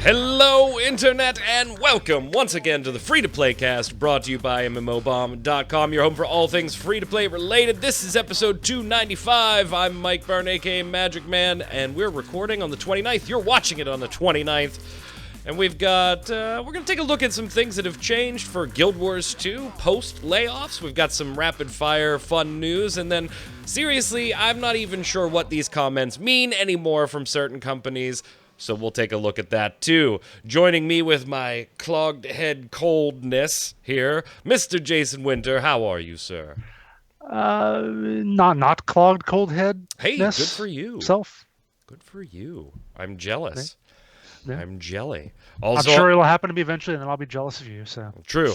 Hello, Internet, and welcome once again to the Free-to-Play cast, brought to you by MMOBomb.com, your home for all things free-to-play related. This is episode 295. I'm Mike Byrne, aka magicman, and we're recording on the 29th. You're watching it on the 29th. And we've got, we're going to take a look at some things that have changed for Guild Wars 2 post-layoffs. We've got some rapid-fire fun news, and then, seriously, I'm not even sure what these comments mean anymore from certain companies. So we'll take a look at that, too. Joining me with my clogged head coldness here, Mr. Jason Winter. How are you, sir? Not clogged cold head. Hey, good for you. Self. Good for you. I'm jealous. Okay. Yeah. I'm jelly. Also, I'm sure it'll happen to me eventually, and then I'll be jealous of you. So True.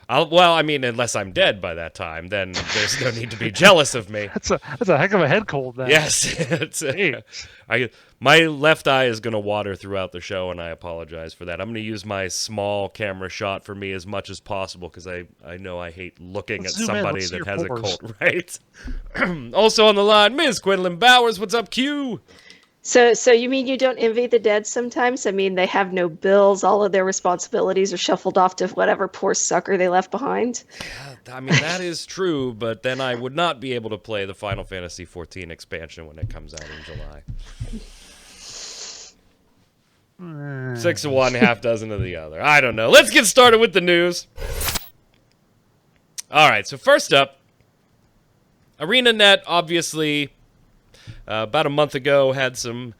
Well, I mean, unless I'm dead by that time, then there's no need to be jealous of me. that's a heck of a head cold. Then. Yes. My left eye is going to water throughout the show, and I apologize for that. I'm going to use my small camera shot for me as much as possible, because I know I hate looking at somebody that has a cold, right? Also on the line, Ms. Gwendolyn Bowers. What's up, Q? So you mean you don't envy the dead sometimes? I mean, they have no bills. All of their responsibilities are shuffled off to whatever poor sucker they left behind. Yeah, I mean, that is true, but then I would not be able to play the Final Fantasy XIV expansion when it comes out in July. 6 of one, half dozen of the other. I don't know. Let's get started with the news. All right, so first up, ArenaNet, obviously, about a month ago, had some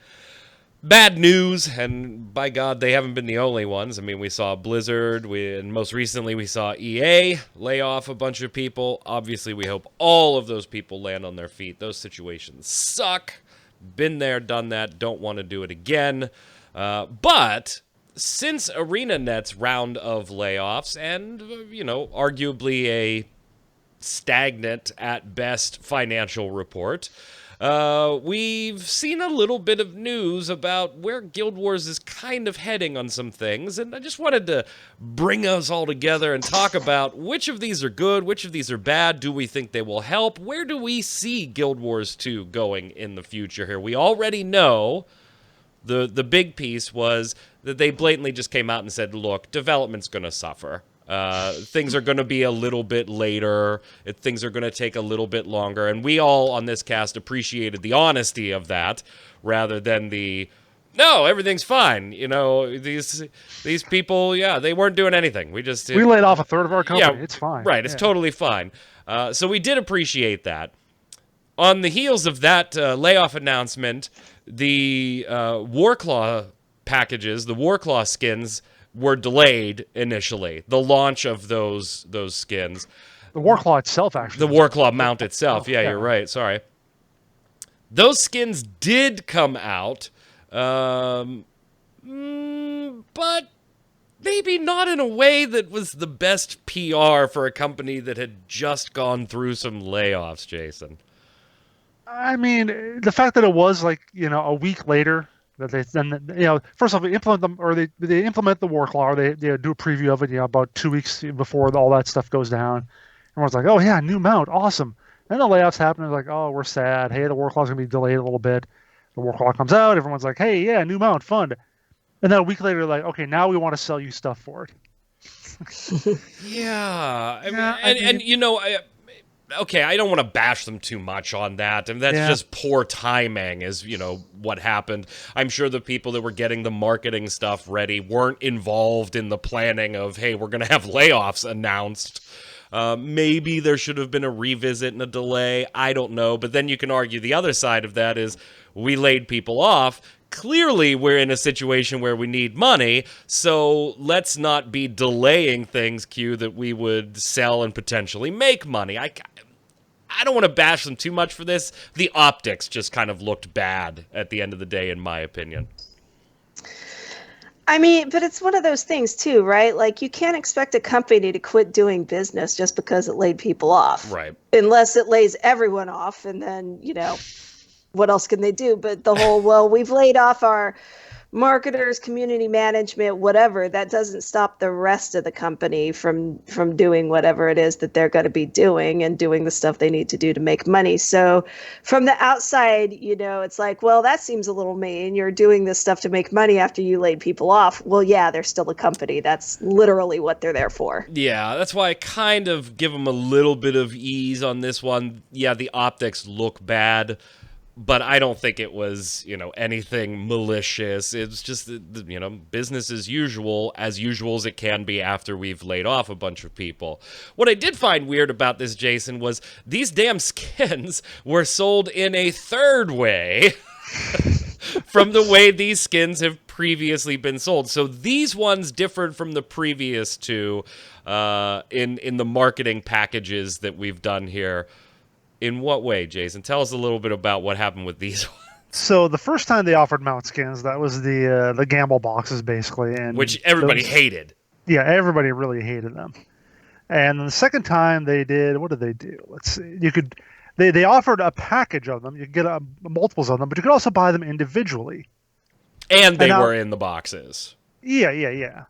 bad news, and by God, they haven't been the only ones. I mean, we saw Blizzard, and most recently we saw EA lay off a bunch of people. Obviously, we hope all of those people land on their feet. Those situations suck. Been there, done that, don't want to do it again. But since ArenaNet's round of layoffs and, arguably a stagnant at best financial report, we've seen a little bit of news about where Guild Wars is kind of heading on some things, and I just wanted to bring us all together and talk about which of these are good, which of these are bad, do we think they will help, where do we see Guild Wars 2 going in the future here? We already know the big piece was that they blatantly just came out and said, look, development's going to suffer. Things are going to be a little bit later. Things are going to take a little bit longer. And we all on this cast appreciated the honesty of that rather than no, everything's fine. These people, they weren't doing anything. We laid off a third of our company. It's fine. Right. It's totally fine. So we did appreciate that. On the heels of that layoff announcement, the Warclaw packages, the Warclaw skins, were delayed initially. The launch of those skins. The Warclaw itself, actually. The Warclaw mount itself. Yeah, you're right. Sorry. Those skins did come out, but maybe not in a way that was the best PR for a company that had just gone through some layoffs, Jason. I mean, the fact that it was a week later that they then first off they implement them, or they implement the Warclaw, or they do a preview of it about 2 weeks before all that stuff goes down. Everyone's like, oh yeah, new mount, awesome. Then the layoffs happen, and like, oh, we're sad. Hey, the Warclaw's gonna be delayed a little bit. The Warclaw comes out, everyone's like, hey, yeah, new mount, fun. And then a week later, like, okay, now we want to sell you stuff for it. Yeah, okay, I don't want to bash them too much on that, and that's just poor timing is, what happened. I'm sure the people that were getting the marketing stuff ready weren't involved in the planning of, hey, we're going to have layoffs announced. Maybe there should have been a revisit and a delay. I don't know, but then you can argue the other side of that is we laid people off. Clearly, we're in a situation where we need money, so let's not be delaying things, Q, that we would sell and potentially make money. I don't want to bash them too much for this. The optics just kind of looked bad at the end of the day, in my opinion. I mean, but it's one of those things too, right? Like, you can't expect a company to quit doing business just because it laid people off. Right. Unless it lays everyone off, and then, what else can they do? But the whole, well, we've laid off our marketers, community management, whatever, that doesn't stop the rest of the company from doing whatever it is that they're going to be doing and doing the stuff they need to do to make money. So from the outside, it's like, well, that seems a little mean. You're doing this stuff to make money after you laid people off. Well, yeah, they're still a company. That's literally what they're there for. Yeah, that's why I kind of give them a little bit of ease on this one. Yeah, the optics look bad, but I don't think it was, anything malicious. It's just, business as usual as it can be after we've laid off a bunch of people. What I did find weird about this, Jason, was these damn skins were sold in a third way from the way these skins have previously been sold. So these ones differed from the previous two in the marketing packages that we've done here. In what way, Jason? Tell us a little bit about what happened with these ones. So the first time they offered mount skins, that was the gamble boxes basically, and Which everybody hated. Yeah, everybody really hated them. And then the second time they did, what did they do? Let's see. They offered a package of them. You could get multiples of them, but you could also buy them individually. And they were in the boxes. Yeah.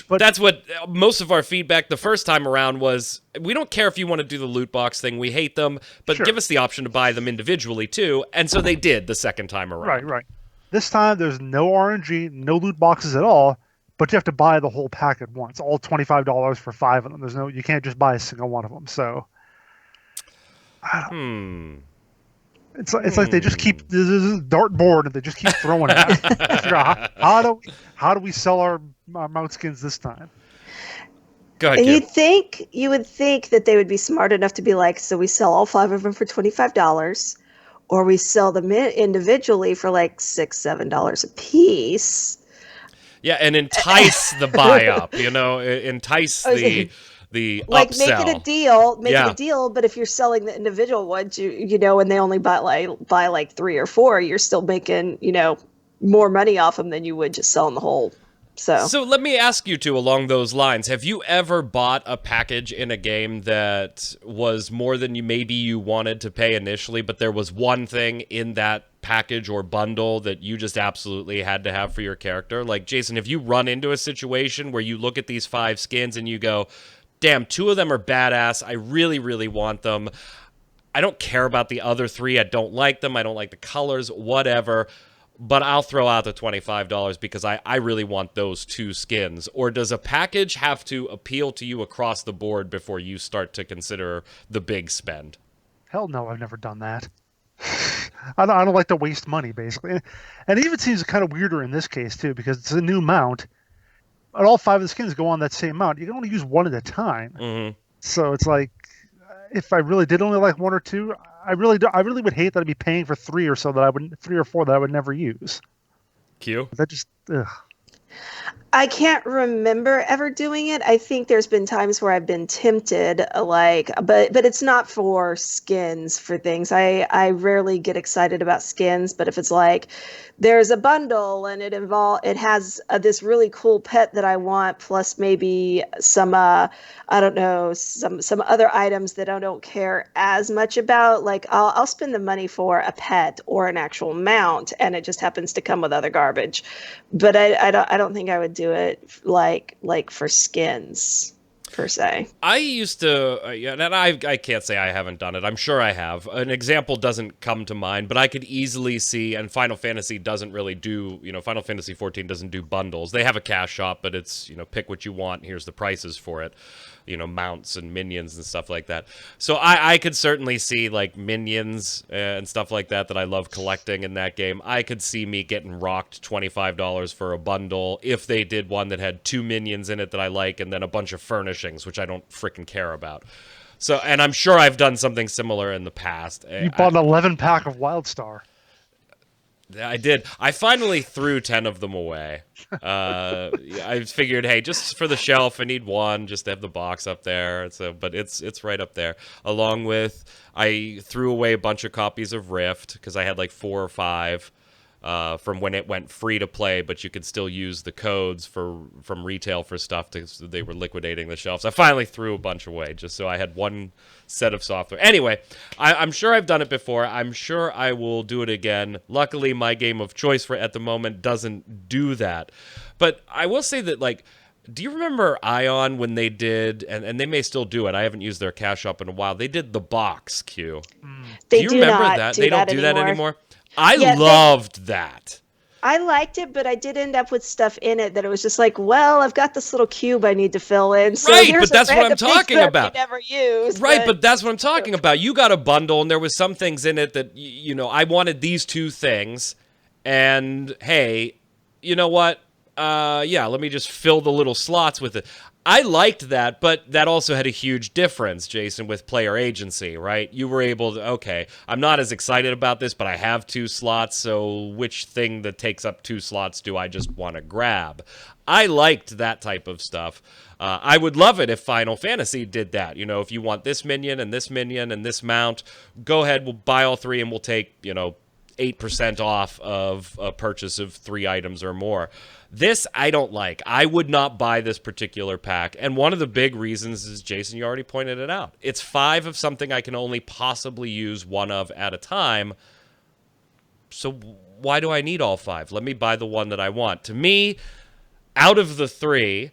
That's what most of our feedback the first time around was. We don't care if you want to do the loot box thing. We hate them, but give us the option to buy them individually too. And so they did the second time around. Right. This time there's no RNG, no loot boxes at all, but you have to buy the whole pack at once. All $25 for 5 of them. You can't just buy a single one of them. So It's like they just keep this is a dartboard and they just keep throwing it. How do we sell our mount skins this time? Go ahead, and Kim. you would think that they would be smart enough to be like, so we sell all 5 of them for $25, or we sell them individually for like $6-7 a piece. Yeah, and entice the buy up. Entice the like upsell. make it a deal. But if you're selling the individual ones, and they only buy like 3 or 4, you're still making more money off them than you would just selling the whole. So let me ask you two along those lines. Have you ever bought a package in a game that was more than you wanted to pay initially, but there was one thing in that package or bundle that you just absolutely had to have for your character? Like, Jason, have you run into a situation where you look at these 5 skins and you go, damn, 2 of them are badass. I really, really want them. I don't care about the other 3. I don't like them. I don't like the colors, whatever. But I'll throw out the $25 because I really want those 2 skins. Or does a package have to appeal to you across the board before you start to consider the big spend? Hell no, I've never done that. I don't like to waste money, basically. And it even seems kind of weirder in this case, too, because it's a new mount. And all 5 of the skins go on that same mount. You can only use 1 at a time. Mm-hmm. So it's like, if I really did only like 1 or 2, I really would hate that I'd be paying for 3 or 4 that I would never use. Q? That just, ugh. I can't remember ever doing it. I think there's been times where I've been tempted, but it's not for skins for things. I rarely get excited about skins, but if it's like there's a bundle and it has this really cool pet that I want, plus maybe some I don't know, some other items that I don't care as much about, like I'll spend the money for a pet or an actual mount, and it just happens to come with other garbage. But I don't think I would do it like for skins per se. I used to, and I can't say I haven't done it. I'm sure I have. An example doesn't come to mind, but I could easily see, and Final Fantasy doesn't really do, Final Fantasy 14 doesn't do bundles. They have a cash shop, but it's, pick what you want, and here's the prices for it. Mounts and minions and stuff like that. So I could certainly see, like, minions and stuff like that I love collecting in that game. I could see me getting rocked $25 for a bundle if they did one that had 2 minions in it that I like and then a bunch of furnishings, which I don't freaking care about. So, and I'm sure I've done something similar in the past. You bought an 11 pack of WildStar. I did. I finally threw 10 of them away. I figured, hey, just for the shelf, I need 1 just to have the box up there. But it's right up there. Along with, I threw away a bunch of copies of Rift because I had like 4 or 5. from when it went free to play, but you could still use the codes from retail for stuff. So they were liquidating the shelves. I finally threw a bunch away just so I had one set of software. Anyway, I'm sure I've done it before. I'm sure I will do it again. Luckily, my game of choice for at the moment doesn't do that. But I will say that, like, do you remember Ion when they did, and they may still do it, I haven't used their cash shop in a while, they did the box queue. They do you do remember not that? do They don't that do that anymore. anymore? I Yeah, loved that. I liked it, but I did end up with stuff in it that it was just like, well, I've got this little cube I need to fill in. So Right, here's but that's a what I'm random thing talking that about. we never use. Right, but that's what I'm talking about. You got a bundle, and there was some things in it that, I wanted these two things, and hey, you know what? Let me just fill the little slots with it. I liked that, but that also had a huge difference, Jason, with player agency, right? You were able to, okay, I'm not as excited about this, but I have 2 slots, so which thing that takes up 2 slots do I just want to grab? I liked that type of stuff. I would love it if Final Fantasy did that. If you want this minion and this minion and this mount, go ahead, we'll buy all 3 and we'll take, 8% off of a purchase of 3 items or more. This I don't like. I would not buy this particular pack. And one of the big reasons is, Jason, you already pointed it out. It's 5 of something I can only possibly use 1 of at a time. So why do I need all 5? Let me buy the one that I want. To me, out of the 3,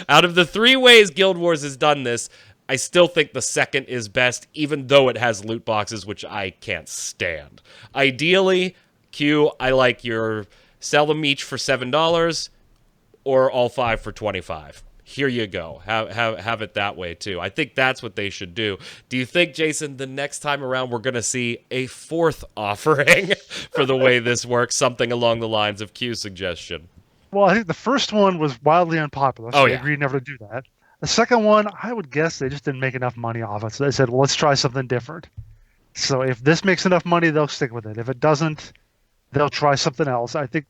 out of the 3 ways Guild Wars has done this, I still think the second is best, even though it has loot boxes, which I can't stand. Ideally, Q, I like your sell them each for $7 or all 5 for $25. Here you go. Have it that way, too. I think that's what they should do. Do you think, Jason, the next time around we're going to see a 4th offering for the way this works, something along the lines of Q's suggestion? Well, I think the first one was wildly unpopular, so they agreed never to do that. The second one, I would guess they just didn't make enough money off it. So they said, well, let's try something different. So if this makes enough money, they'll stick with it. If it doesn't, they'll try something else. I think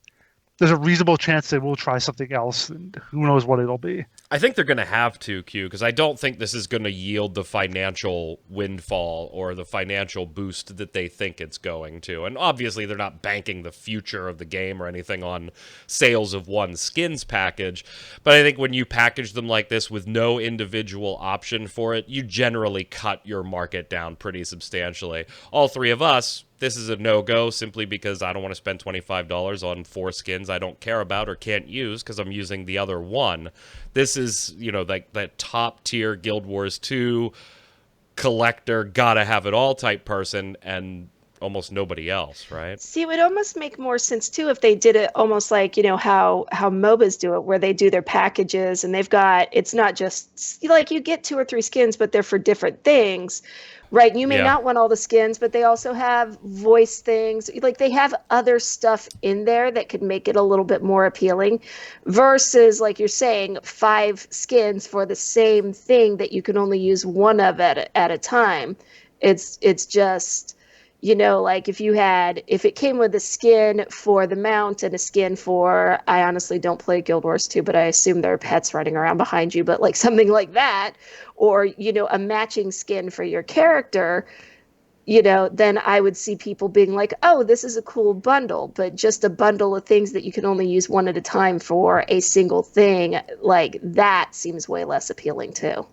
there's a reasonable chance they will try something else, and who knows what it'll be. I think they're going to have to, Q, because I don't think this is going to yield the financial windfall or the financial boost that they think it's going to. And obviously, they're not banking the future of the game or anything on sales of one skins package. But I think when you package them like this with no individual option for it, you generally cut your market down pretty substantially. All 3 of us, this is a no-go simply because I don't want to spend $25 on 4 skins I don't care about or can't use because I'm using the other one. This is, like that top-tier Guild Wars 2 collector, gotta-have-it-all type person, and almost nobody else, right? See, it would almost make more sense, too, if they did it almost like, how MOBAs do it, where they do their packages, and they've got, it's not just, like, you get 2 or 3 skins, but they're for different things. Right, and you may not want all the skins, but they also have voice things. Like, they have other stuff in there that could make it a little bit more appealing versus, like you're saying, 5 skins for the same thing that you can only use 1 of at a time. It's just, like if it came with a skin for the mount and a skin for, I honestly don't play Guild Wars 2, but I assume there are pets running around behind you, but like something like that, or, a matching skin for your character, then I would see people being like, oh, this is a cool bundle, but just a bundle of things that you can only use 1 at a time for a single thing, like that seems way less appealing too.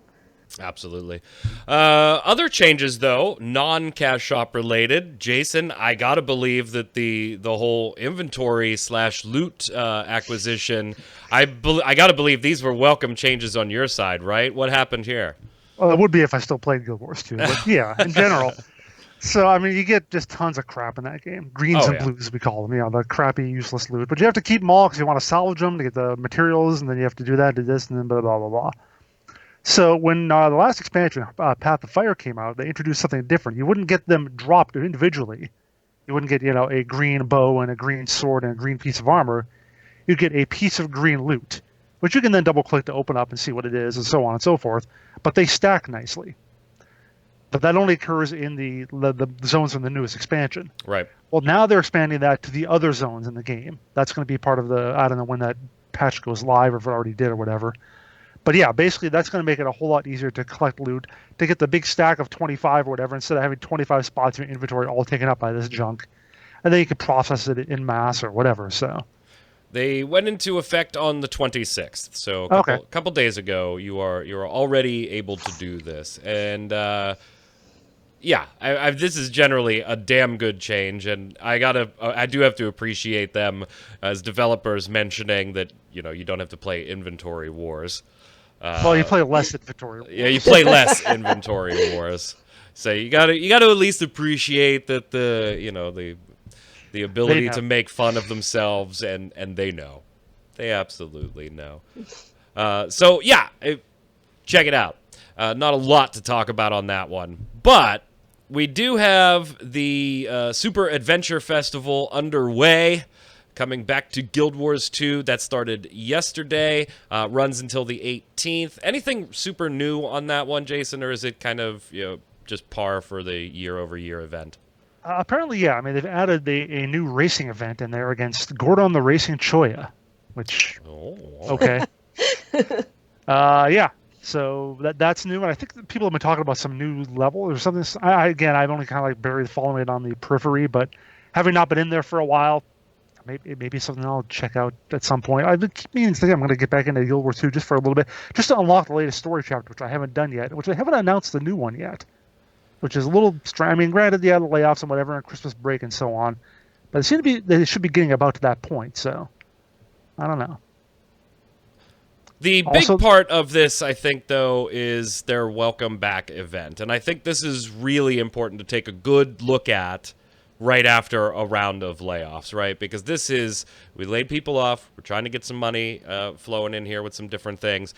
Absolutely. Other changes, though, non-cash shop related. Jason, I gotta believe that the whole inventory / loot acquisition, I gotta believe these were welcome changes on your side, right? What happened here? Well, it would be if I still played Guild Wars 2, but yeah, in general. So, I mean, you get just tons of crap in that game. Greens and blues, we call them, the crappy, useless loot. But you have to keep them all because you want to salvage them to get the materials, and then you have to do that, do this, and then blah, blah, blah, blah. So when the last expansion, Path of Fire, came out, they introduced something different. You wouldn't get them dropped individually. You wouldn't get, a green bow and a green sword and a green piece of armor. You'd get a piece of green loot, which you can then double-click to open up and see what it is, and so on and so forth. But they stack nicely. But that only occurs in the zones from the newest expansion. Right. Well, now they're expanding that to the other zones in the game. That's going to be part of I don't know when that patch goes live or if it already did or whatever. But yeah, basically that's going to make it a whole lot easier to collect loot, to get the big stack of 25 or whatever, instead of having 25 spots in your inventory all taken up by this junk. and then you can process it in mass or whatever. So They went into effect on the 26th, so Okay. a couple days ago. You're already able to do this, and yeah, this is generally a damn good change, and I do have to appreciate them as developers mentioning that you don't have to play inventory wars. Well, you play less inventory. Yeah, you play less inventory wars, so you got to at least appreciate that the ability know. to make fun of themselves, and they know. They absolutely know. So, yeah, check it out. Not a lot to talk about on that one. But we do have the Super Adventure Festival underway, coming back to Guild Wars 2. That started yesterday, runs until the 18th. Anything super new on that one, Jason, or is it kind of just par for the year-over-year event? Apparently, yeah. I mean, they've added a new racing event in there against Gordon the Racing Choya, which okay, yeah. So that's new, and I think that people have been talking about some new level or something. Again, I've only kind of like barely following it on the periphery, but having not been in there for a while, maybe something I'll check out at some point. I've been meaning to think I'm going to get back into Guild Wars 2 just for a little bit, just to unlock the latest story chapter, which I haven't done yet, which they haven't announced the new one yet. Which is a little strange. I mean, granted, yeah, the layoffs and whatever, and Christmas break and so on, but they should be getting about to that point. So, I don't know. The big part of this, I think, though, is their welcome back event, and I think this is really important to take a good look at right after a round of layoffs, right? Because we laid people off. We're trying to get some money flowing in here with some different things,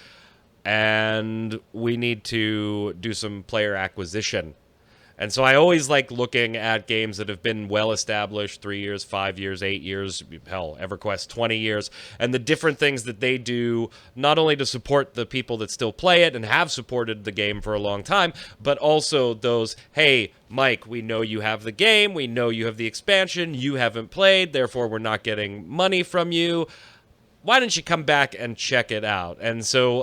and we need to do some player acquisition. And so I always like looking at games that have been well established, 3 years, 5 years, 8 years, hell, EverQuest 20 years, and the different things that they do, not only to support the people that still play it and have supported the game for a long time, but also those, hey, Mike, we know you have the game, we know you have the expansion, you haven't played, therefore we're not getting money from you. Why don't you come back and check it out? And so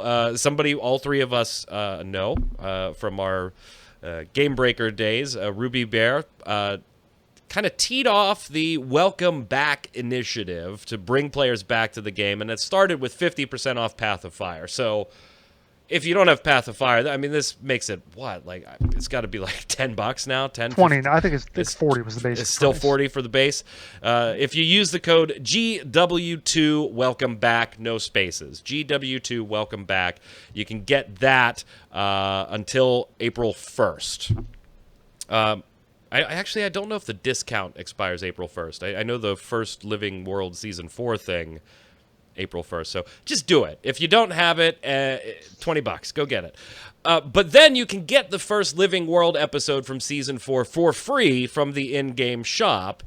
all three of us know from our Game Breaker days, Ruby Bear kind of teed off the Welcome Back initiative to bring players back to the game, and it started with 50% off Path of Fire. So if you don't have Path of Fire, I mean, this makes it, what, like, it's got to be like $10 now? 10, 20, 50? I think it's 40 was the base. It's still 40 for the base. If you use the code GW2 Welcome Back, no spaces, GW2 Welcome Back, you can get that until April 1st. I don't know if the discount expires April 1st. I know the first Living World Season 4 thing April 1st. So just do it. If you don't have it, $20, go get it. But then you can get the first Living World episode from Season 4 for free from the in-game shop.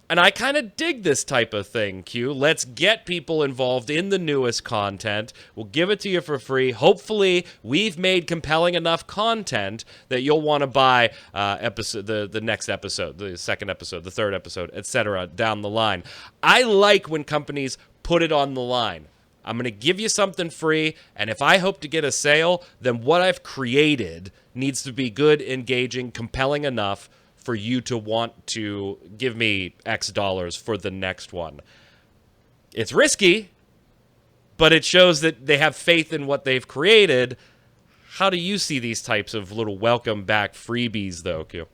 And I kind of dig this type of thing, Q. Let's get people involved in the newest content. We'll give it to you for free. Hopefully, we've made compelling enough content that you'll want to buy the next episode, the second episode, the third episode, etc. down the line. I like when companies put it on the line. I'm going to give you something free, and if I hope to get a sale, then what I've created needs to be good, engaging, compelling enough for you to want to give me X dollars for the next one. It's risky, but it shows that they have faith in what they've created. How do you see these types of little welcome back freebies, though, Q?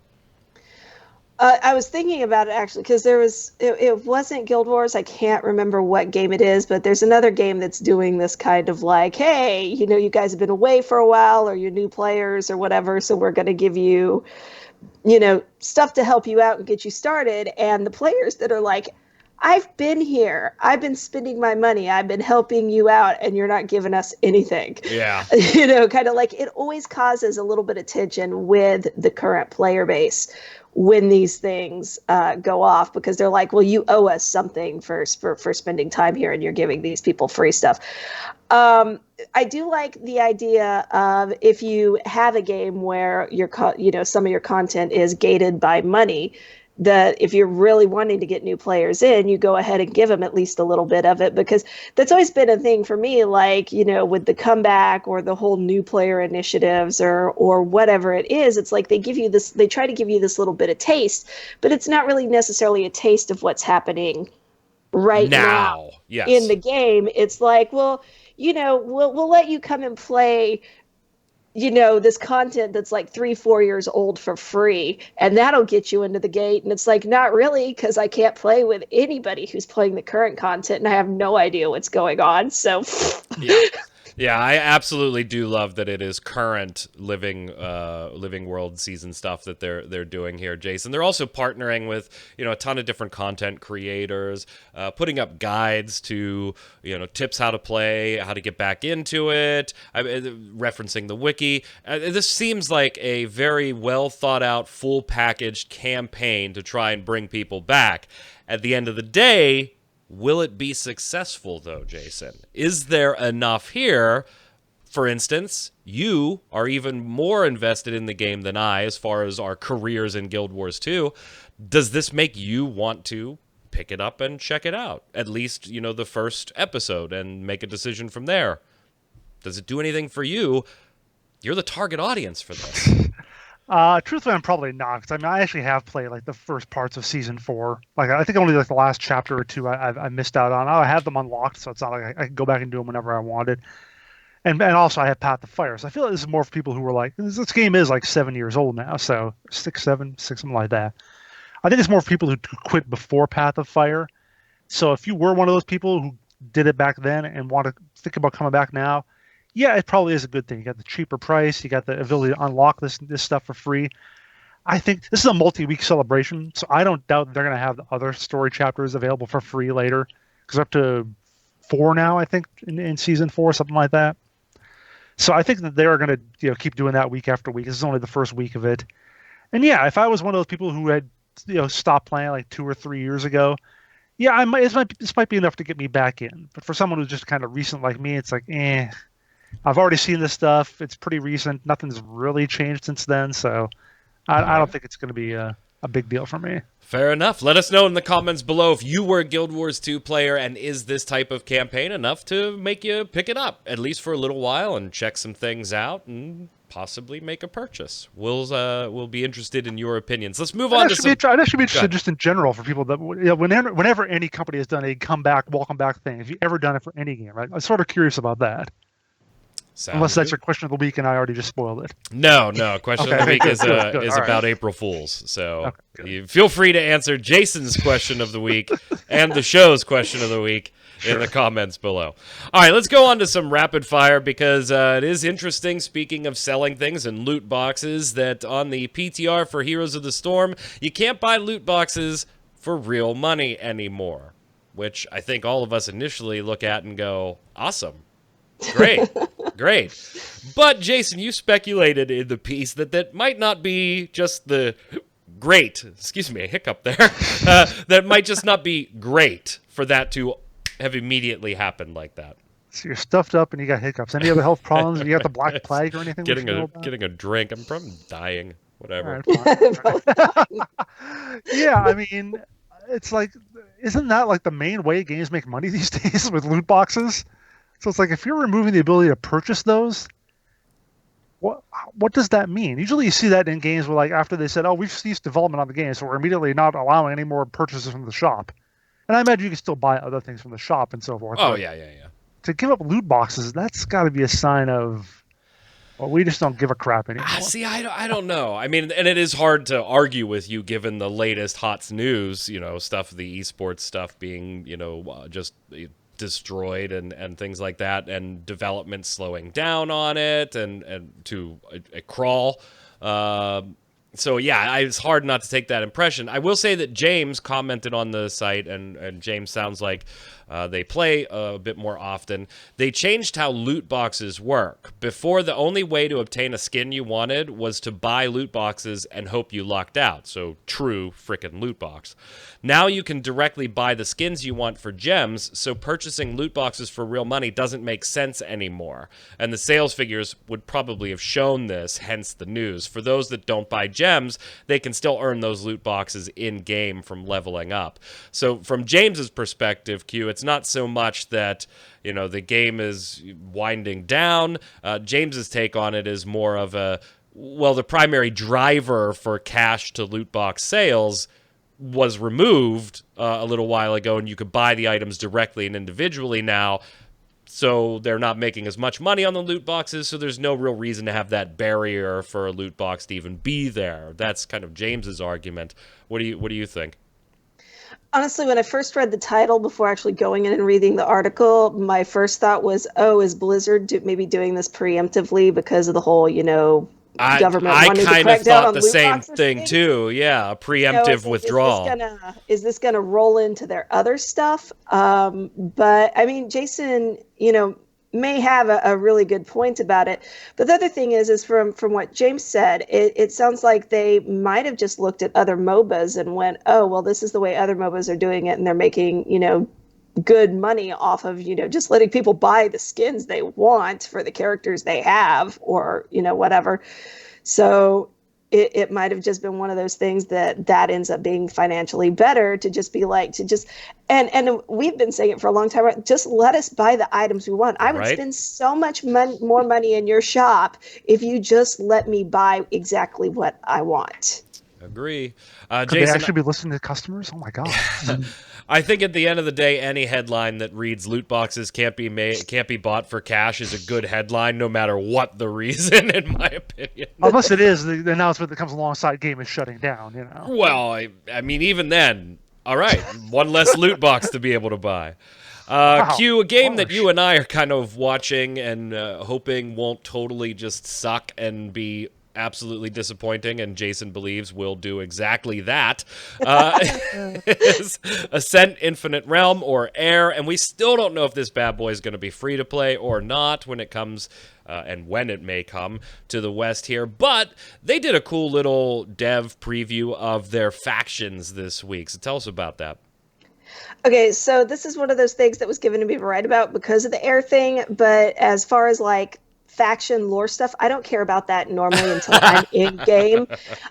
I was thinking about it actually because it wasn't Guild Wars. I can't remember what game it is, but there's another game that's doing this kind of like, hey, you guys have been away for a while, or you're new players or whatever, so we're going to give you, stuff to help you out and get you started. And the players that are like, I've been here, I've been spending my money, I've been helping you out, and you're not giving us anything. Yeah. Kind of like it always causes a little bit of tension with the current player base when these things go off, because they're like, well, you owe us something for spending time here, and you're giving these people free stuff. I do like the idea of, if you have a game where some of your content is gated by money, that if you're really wanting to get new players in, you go ahead and give them at least a little bit of it, because that's always been a thing for me, like, with the comeback or the whole new player initiatives or whatever it is. It's like they try to give you this little bit of taste, but it's not really necessarily a taste of what's happening right now yes. in the game. It's like, well, we'll let you come and play this content that's like 3-4 years old for free, and that'll get you into the gate. And it's like, not really, because I can't play with anybody who's playing the current content, and I have no idea what's going on. So Yeah, I absolutely do love that it is current Living World season stuff that they're doing here, Jason. They're also partnering with a ton of different content creators, putting up guides to tips how to play, how to get back into it, referencing the wiki. This seems like a very well thought out, full packaged campaign to try and bring people back. At the end of the day, will it be successful, though, Jason? Is there enough here? For instance, you are even more invested in the game than I as far as our careers in Guild Wars 2. Does this make you want to pick it up and check it out? At least, the first episode and make a decision from there. Does it do anything for you? You're the target audience for this. Truthfully, I'm probably not, because I actually have played like the first parts of season 4. Like I think only like the last chapter or 2 I missed out on. I have them unlocked, so it's not like I can go back and do them whenever I wanted. And also I have Path to Fire, so I feel like this is more for people who are like, this game is like 7 years old now, so 6, something like that. I think it's more for people who quit before Path of Fire. So if you were one of those people who did it back then and want to think about coming back now, yeah, it probably is a good thing. You got the cheaper price. You got the ability to unlock this stuff for free. I think this is a multi-week celebration, so I don't doubt they're going to have the other story chapters available for free later. Because up to 4 now, I think, in season 4, something like that. So I think that they're going to keep doing that week after week. This is only the first week of it. And yeah, if I was one of those people who had stopped playing like 2 or 3 years ago, yeah, this might be enough to get me back in. But for someone who's just kind of recent like me, it's like, I've already seen this stuff. It's pretty recent. Nothing's really changed since then, so I don't think it's going to be a big deal for me. Fair enough. Let us know in the comments below if you were a Guild Wars 2 player, and is this type of campaign enough to make you pick it up, at least for a little while, and check some things out, and possibly make a purchase. We'll be interested in your opinions. Let's move on to some... I'd actually be interested just in general for people that whenever any company has done a comeback, welcome back thing, have you ever done it for any game, right? I'm sort of curious about that. Unless that's your question of the week and I already just spoiled it. No. Question of the week is about April Fools. So you feel free to answer Jason's question of the week and the show's question of the week in the comments below. All right, let's go on to some rapid fire, because it is interesting, speaking of selling things and loot boxes, that on the PTR for Heroes of the Storm, you can't buy loot boxes for real money anymore, which I think all of us initially look at and go, awesome. Great. But Jason, you speculated in the piece that might not be just the great, excuse me, a hiccup there, that might just not be great for that to have immediately happened like that. So you're stuffed up and you got hiccups. Any other health problems? You got the Black Plague or anything? Getting a drink. I'm probably dying. Whatever. Right, yeah, I mean, it's like, isn't that like the main way games make money these days, with loot boxes? So it's like, if you're removing the ability to purchase those, what does that mean? Usually you see that in games where, like, after they said, we've ceased development on the game, so we're immediately not allowing any more purchases from the shop. And I imagine you can still buy other things from the shop and so forth. Oh, yeah. To give up loot boxes, that's got to be a sign of, well, we just don't give a crap anymore. See, I don't know. I mean, and it is hard to argue with you given the latest HOTS news, stuff, the esports stuff being, just destroyed and things like that, and development slowing down on it and to a crawl. So yeah, it's hard not to take that impression. I will say that James commented on the site, and James sounds like they play a bit more often. They changed how loot boxes work. Before, the only way to obtain a skin you wanted was to buy loot boxes and hope you lucked out. So true frickin' loot box. Now you can directly buy the skins you want for gems, so purchasing loot boxes for real money doesn't make sense anymore. And the sales figures would probably have shown this, hence the news. For those that don't buy gems, they can still earn those loot boxes in-game from leveling up. So from James's perspective, Q, it's not so much that, you know, the game is winding down. James's take on it is more of a, well, the primary driver for cash to loot box sales was removed a little while ago, and you could buy the items directly and individually now, so they're not making as much money on the loot boxes, so there's no real reason to have that barrier for a loot box to even be there. That's kind of James's argument. What do you think? Honestly, when I first read the title before actually going in and reading the article, my first thought was, oh, is Blizzard maybe doing this preemptively because of the whole, government wanting to crack down on the loot same boxes thing too. Yeah, a preemptive withdrawal. Is this gonna roll into their other stuff? But I mean, Jason, may have a really good point about it. But the other thing is from what James said, it sounds like they might have just looked at other MOBAs and went, oh, well, this is the way other MOBAs are doing it, and they're making, good money off of, just letting people buy the skins they want for the characters they have, or, whatever. So it might have just been one of those things that ends up being financially better to just be like, and we've been saying it for a long time, right? Just let us buy the items we want. I would spend so much more money in your shop if you just let me buy exactly what I want. Agree. Could Jason, they actually be listening to customers? Oh my god! I think at the end of the day, any headline that reads "loot boxes can't be bought for cash" is a good headline, no matter what the reason, in my opinion. Unless it is the announcement that comes alongside game is shutting down. Well, I mean, even then, all right, one less loot box to be able to buy. Wow. Q, a game that you and I are kind of watching and hoping won't totally just suck and be absolutely disappointing, and Jason believes will do exactly that, is Ascent Infinite Realm, or Air, and we still don't know if this bad boy is going to be free to play or not when it comes, and when it may come, to the West here, but they did a cool little dev preview of their factions this week, so tell us about that. Okay, so this is one of those things that was given to me to write about because of the Air thing, but as far as faction lore stuff, I don't care about that normally until I'm in game.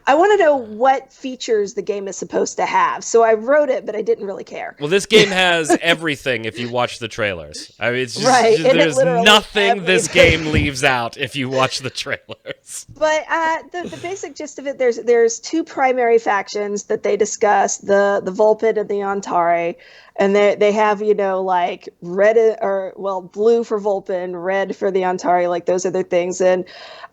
I want to know what features the game is supposed to have. So I wrote it, but I didn't really care. Well, this game has everything if you watch the trailers. I mean, it's just, right. There's nothing this game leaves out if you watch the trailers. But the basic gist of it, there's two primary factions that they discuss, the Vulpin and the Antari. And they have, red blue for Vulpin, red for the Antari, those are their things. And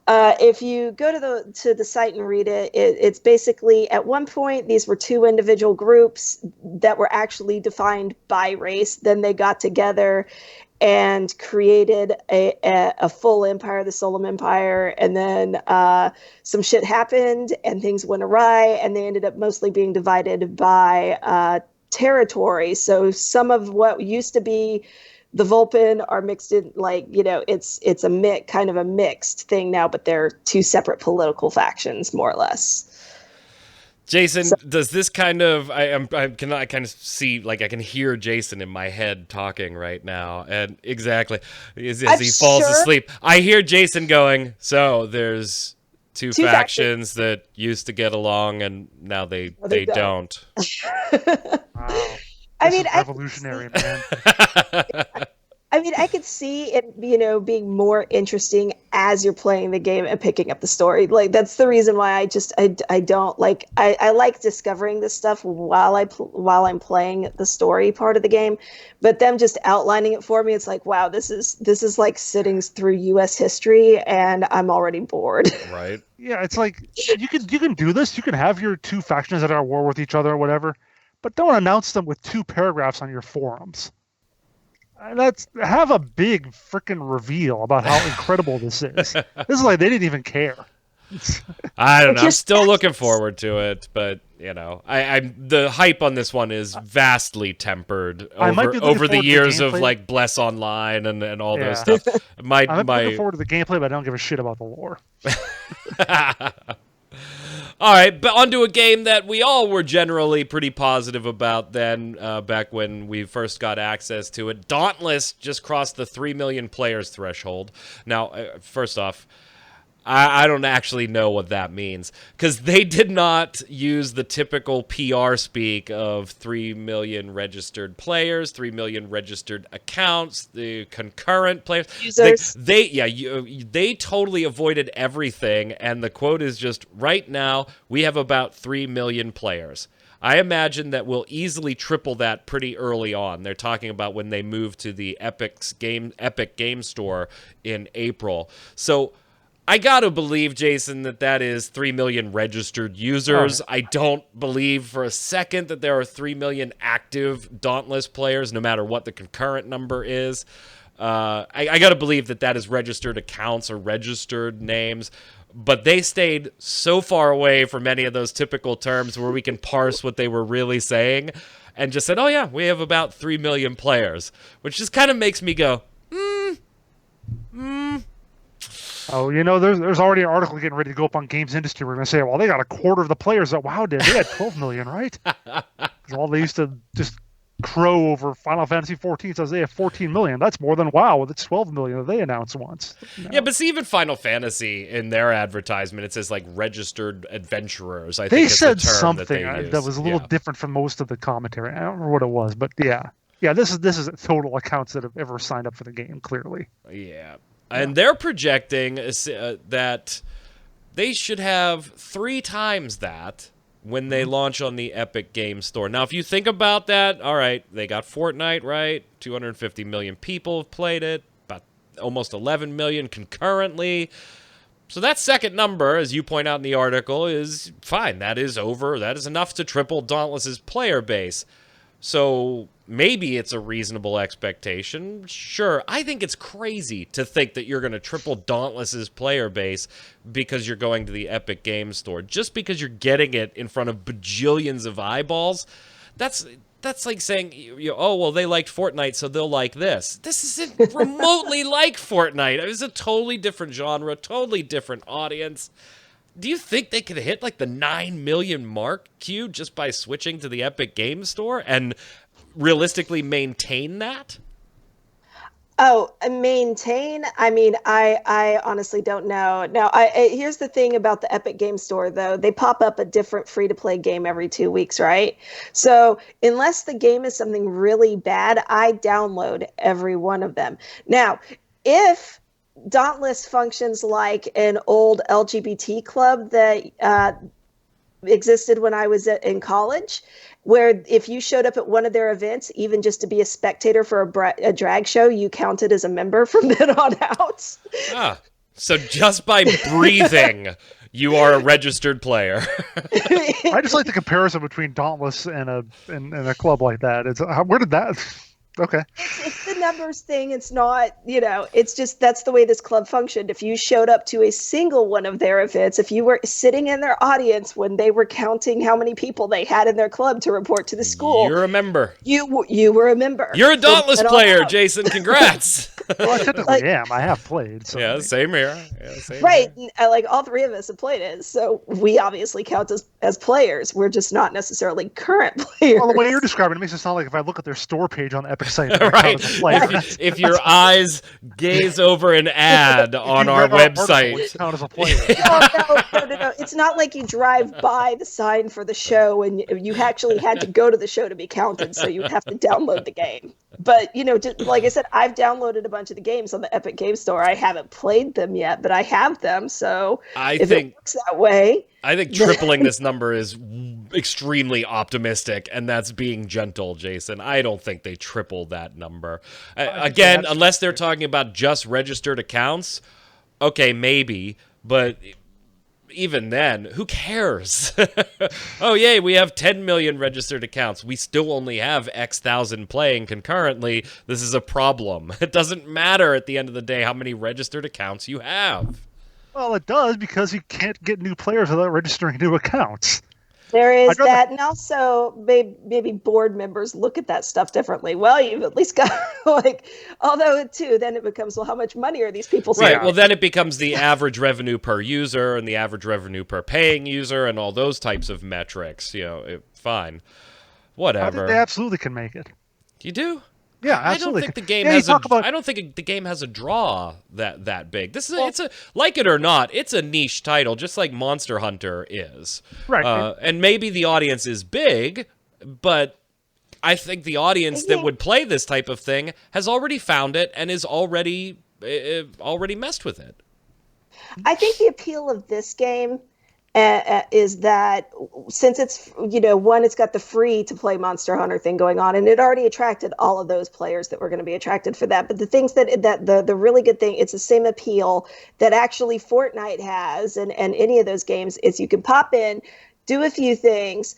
if you go to the site and read it, it's basically, at one point, these were two individual groups that were actually defined by race. Then they got together and created a full empire, the Solum Empire. And then some shit happened and things went awry, and they ended up mostly being divided by territory. So some of what used to be the Vulpin are mixed in, it's a mixed thing now, but they're two separate political factions, more or less. Jason, does this kind of I kind of see, I can hear Jason in my head talking right now, and exactly as he falls asleep, I hear Jason going, so there's two factions that used to get along, and now they don't. Wow. I mean, revolutionary, man. I mean, I could see it, being more interesting as you're playing the game and picking up the story. That's the reason why I don't like. I like discovering this stuff while I'm playing the story part of the game, but them just outlining it for me, it's like, wow, this is like sitting through U.S. history, and I'm already bored. Right. Yeah, it's like you can do this. You can have your two factions that are at war with each other or whatever, but don't announce them with 2 paragraphs on your forums. Have a big freaking reveal about how incredible this is. This is like they didn't even care. I don't know. I'm still looking forward to it, but You know, the hype on this one is vastly tempered I might be looking over the forward to the years of gameplay. like Bless Online and all those Yeah. stuff. I'm looking My forward to the gameplay, but I don't give a shit about the lore. All right, but onto a game that we all were generally pretty positive about then, back when we first got access to it. Dauntless just crossed the 3 million players threshold. Now, first off, I don't actually know what that means, because they did not use the typical PR speak of 3 million registered players, 3 million registered accounts, the concurrent players. Users. They totally avoided everything, and the quote is just, right now, we have about 3 million players. I imagine that we'll easily triple that pretty early on. They're talking about when they move to the Epic Game Store in April. So I gotta believe, Jason, that is 3 million registered users. I don't believe for a second that there are 3 million active Dauntless players, no matter what the concurrent number is. I gotta believe that is registered accounts or registered names. But they stayed so far away from any of those typical terms where we can parse what they were really saying, and just said, oh yeah, we have about 3 million players, which just kind of makes me go, Oh, you know, there's already an article getting ready to go up on Games Industry. We're going to say, well, they got a quarter of the players that WoW did. They had 12 million, right? Because all they used to just crow over Final Fantasy 14 says they have 14 million. That's more than WoW with its 12 million that they announced once. No. Yeah, but see, even Final Fantasy in their advertisement, it says like registered adventurers. I They think said is the term something that, they use. that was a little different from most of the commentary. I don't remember what it was, but yeah. Yeah, this is total accounts that have ever signed up for the game, clearly. Yeah. And they're projecting that they should have 3 times that when they launch on the Epic Game Store. Now, if you think about that, all right, they got Fortnite, right? 250 million people have played it, about almost 11 million concurrently. So that second number, as you point out in the article, is fine. That is enough to triple Dauntless's player base. So maybe it's a reasonable expectation. Sure, I think it's crazy to think that you're going to triple Dauntless's player base because you're going to the Epic Game Store. Just because you're getting it in front of bajillions of eyeballs, that's like saying, oh, well, they liked Fortnite, so they'll like this. This isn't remotely like Fortnite. It's a totally different genre, totally different audience. Do you think they could hit like the 9 million mark, Q, just by switching to the Epic Game Store and realistically maintain that? Oh, maintain? I mean, I honestly don't know. Now, here's the thing about the Epic Game Store, though. They pop up a different free-to-play game every 2 weeks, right? So unless the game is something really bad, I download every one of them. Now, if Dauntless functions like an old LGBT club that existed when I was in college, where if you showed up at one of their events, even just to be a spectator for a drag show, you counted as a member from then on out. So just by breathing, you are a registered player. I just like the comparison between Dauntless and a club like that. Where did that? Okay. It's the numbers thing. It's not, it's just that's the way this club functioned. If you showed up to a single one of their events, if you were sitting in their audience when they were counting how many people they had in their club to report to the school, you're a member. You were a member. You're a Dauntless player, Jason. Congrats. Well, I technically am. I have played. So yeah, same here. Right. Like all 3 of us have played it. So we obviously count as players. We're just not necessarily current players. Well, the way you're describing it makes it sound like if I look at their store page on the Epic site, right. If your eyes gaze over an ad on our website. Count as a player. No. It's not like you drive by the sign for the show and you actually had to go to the show to be counted, so you would have to download the game. But, just, like I said, I've downloaded a bunch of the games on the Epic Game Store. I haven't played them yet, but I have them. So if it works that way. I think tripling this number is extremely optimistic, and that's being gentle, Jason. I don't think they triple that number. Again, unless they're talking about just registered accounts, okay, maybe, but even then, who cares? Oh, yay, we have 10 million registered accounts. We still only have X thousand playing concurrently. This is a problem. It doesn't matter at the end of the day how many registered accounts you have. Well, it does, because you can't get new players without registering new accounts. There is I'd rather, that, and also maybe board members look at that stuff differently. Well, you've at least got like, although too, then it becomes, well, how much money are these people Right. spending? Well, then it becomes the average revenue per user and the average revenue per paying user and all those types of metrics. Fine. I think Whatever. they absolutely can make it. You do? Yeah, I don't absolutely. think the game Yeah, you has talk about I don't think the game has a draw that big. This is it's a like it or not, it's a niche title, just like Monster Hunter is. right. And maybe the audience is big, but I think the audience that would play this type of thing has already found it and is already messed with it. I think the appeal of this game is that since it's, one, it's got the free to play Monster Hunter thing going on, and it already attracted all of those players that were going to be attracted for that. But the things that the really good thing, it's the same appeal that actually Fortnite has, and any of those games, is you can pop in, do a few things,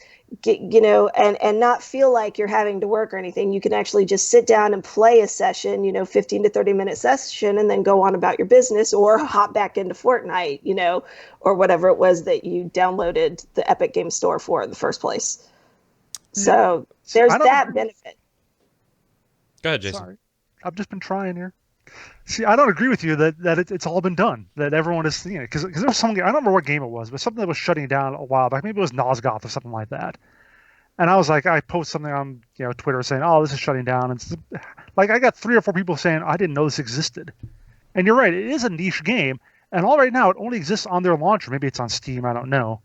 and not feel like you're having to work or anything. You can actually just sit down and play a session, 15 to 30-minute session, and then go on about your business, or hop back into Fortnite, or whatever it was that you downloaded the Epic Game Store for in the first place. So there's that benefit. Go ahead, Jason. Sorry, I've just been trying here. See, I don't agree with you that it's all been done, that everyone is seeing it. Because there was something, I don't remember what game it was, but something that was shutting down a while back. Maybe it was Nosgoth or something like that. And I was like, I posted something on Twitter saying, oh, this is shutting down. And like, I got 3 or 4 people saying, I didn't know this existed. And you're right, it is a niche game. And all right now, it only exists on their launcher. Maybe it's on Steam, I don't know.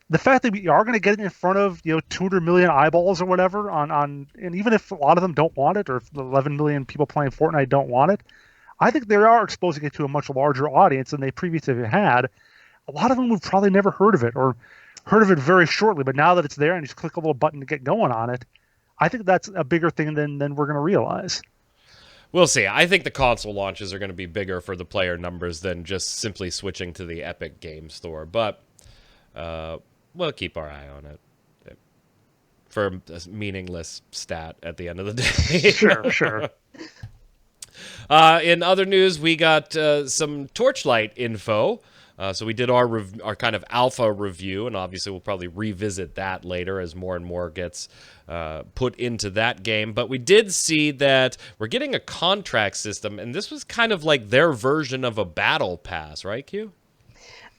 The fact that we are going to get it in front of 200 million eyeballs or whatever and even if a lot of them don't want it, or if the 11 million people playing Fortnite don't want it, I think they are exposing it to a much larger audience than they previously had. A lot of them have probably never heard of it, or heard of it very shortly, but now that it's there and you just click a little button to get going on it, I think that's a bigger thing than we're going to realize. We'll see. I think the console launches are going to be bigger for the player numbers than just simply switching to the Epic Game Store, but we'll keep our eye on it for a meaningless stat at the end of the day. Sure. In other news, we got some Torchlight info. So we did our kind of alpha review, and obviously we'll probably revisit that later as more and more gets put into that game. But we did see that we're getting a contract system, and this was kind of like their version of a battle pass, right, Q?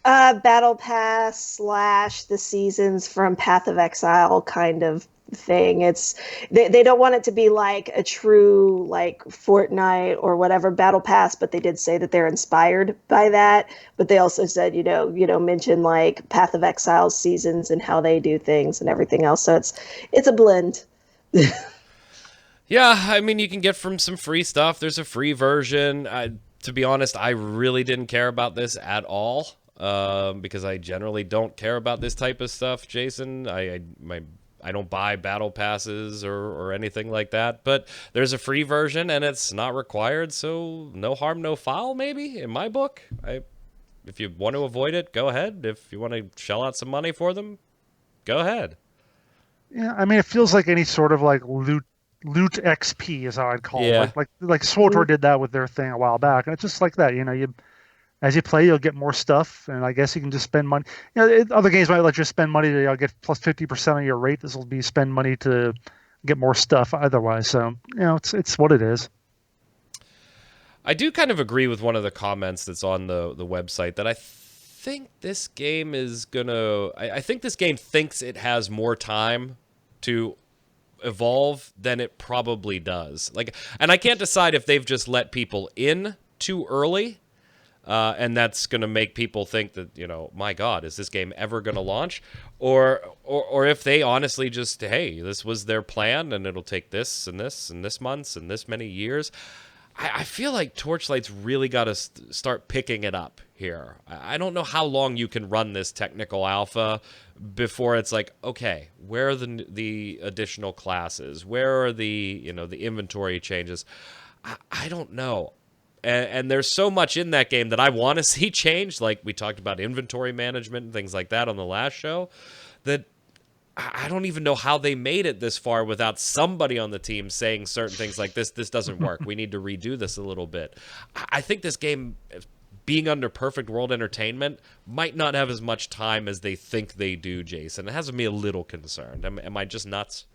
Battle pass / the seasons from Path of Exile kind of thing. It's they don't want it to be like a true like Fortnite or whatever battle pass, but they did say that they're inspired by that. But they also said, mention like Path of Exile seasons and how they do things and everything else. So it's a blend. Yeah, I mean, you can get from some free stuff. There's a free version. To be honest, I really didn't care about this at all. Because I generally don't care about this type of stuff, Jason. I don't buy battle passes or anything like that. But there's a free version, and it's not required, so no harm, no foul, maybe, in my book. If you want to avoid it, go ahead. If you want to shell out some money for them, go ahead. Yeah, I mean, it feels like any sort of like loot XP is how I'd call it. Like SWTOR did that with their thing a while back, and it's just like that. As you play, you'll get more stuff, and I guess you can just spend money. Other games might let you spend money to get plus 50% of your rate. This will be spend money to get more stuff otherwise. So, it's what it is. I do kind of agree with one of the comments that's on the website that I think this game is gonna. I think this game thinks it has more time to evolve than it probably does. And I can't decide if they've just let people in too early. And that's going to make people think that, my God, is this game ever going to launch? Or if they honestly just, hey, this was their plan and it'll take this and this and this months and this many years. I feel like Torchlight's really got to start picking it up here. I don't know how long you can run this technical alpha before it's like, okay, where are the additional classes? Where are the inventory changes? I don't know. And there's so much in that game that I want to see changed, like we talked about inventory management and things like that on the last show, that I don't even know how they made it this far without somebody on the team saying certain things like this doesn't work. We need to redo this a little bit. I think this game being under Perfect World Entertainment might not have as much time as they think they do, Jason. It has me a little concerned. Am I just nuts?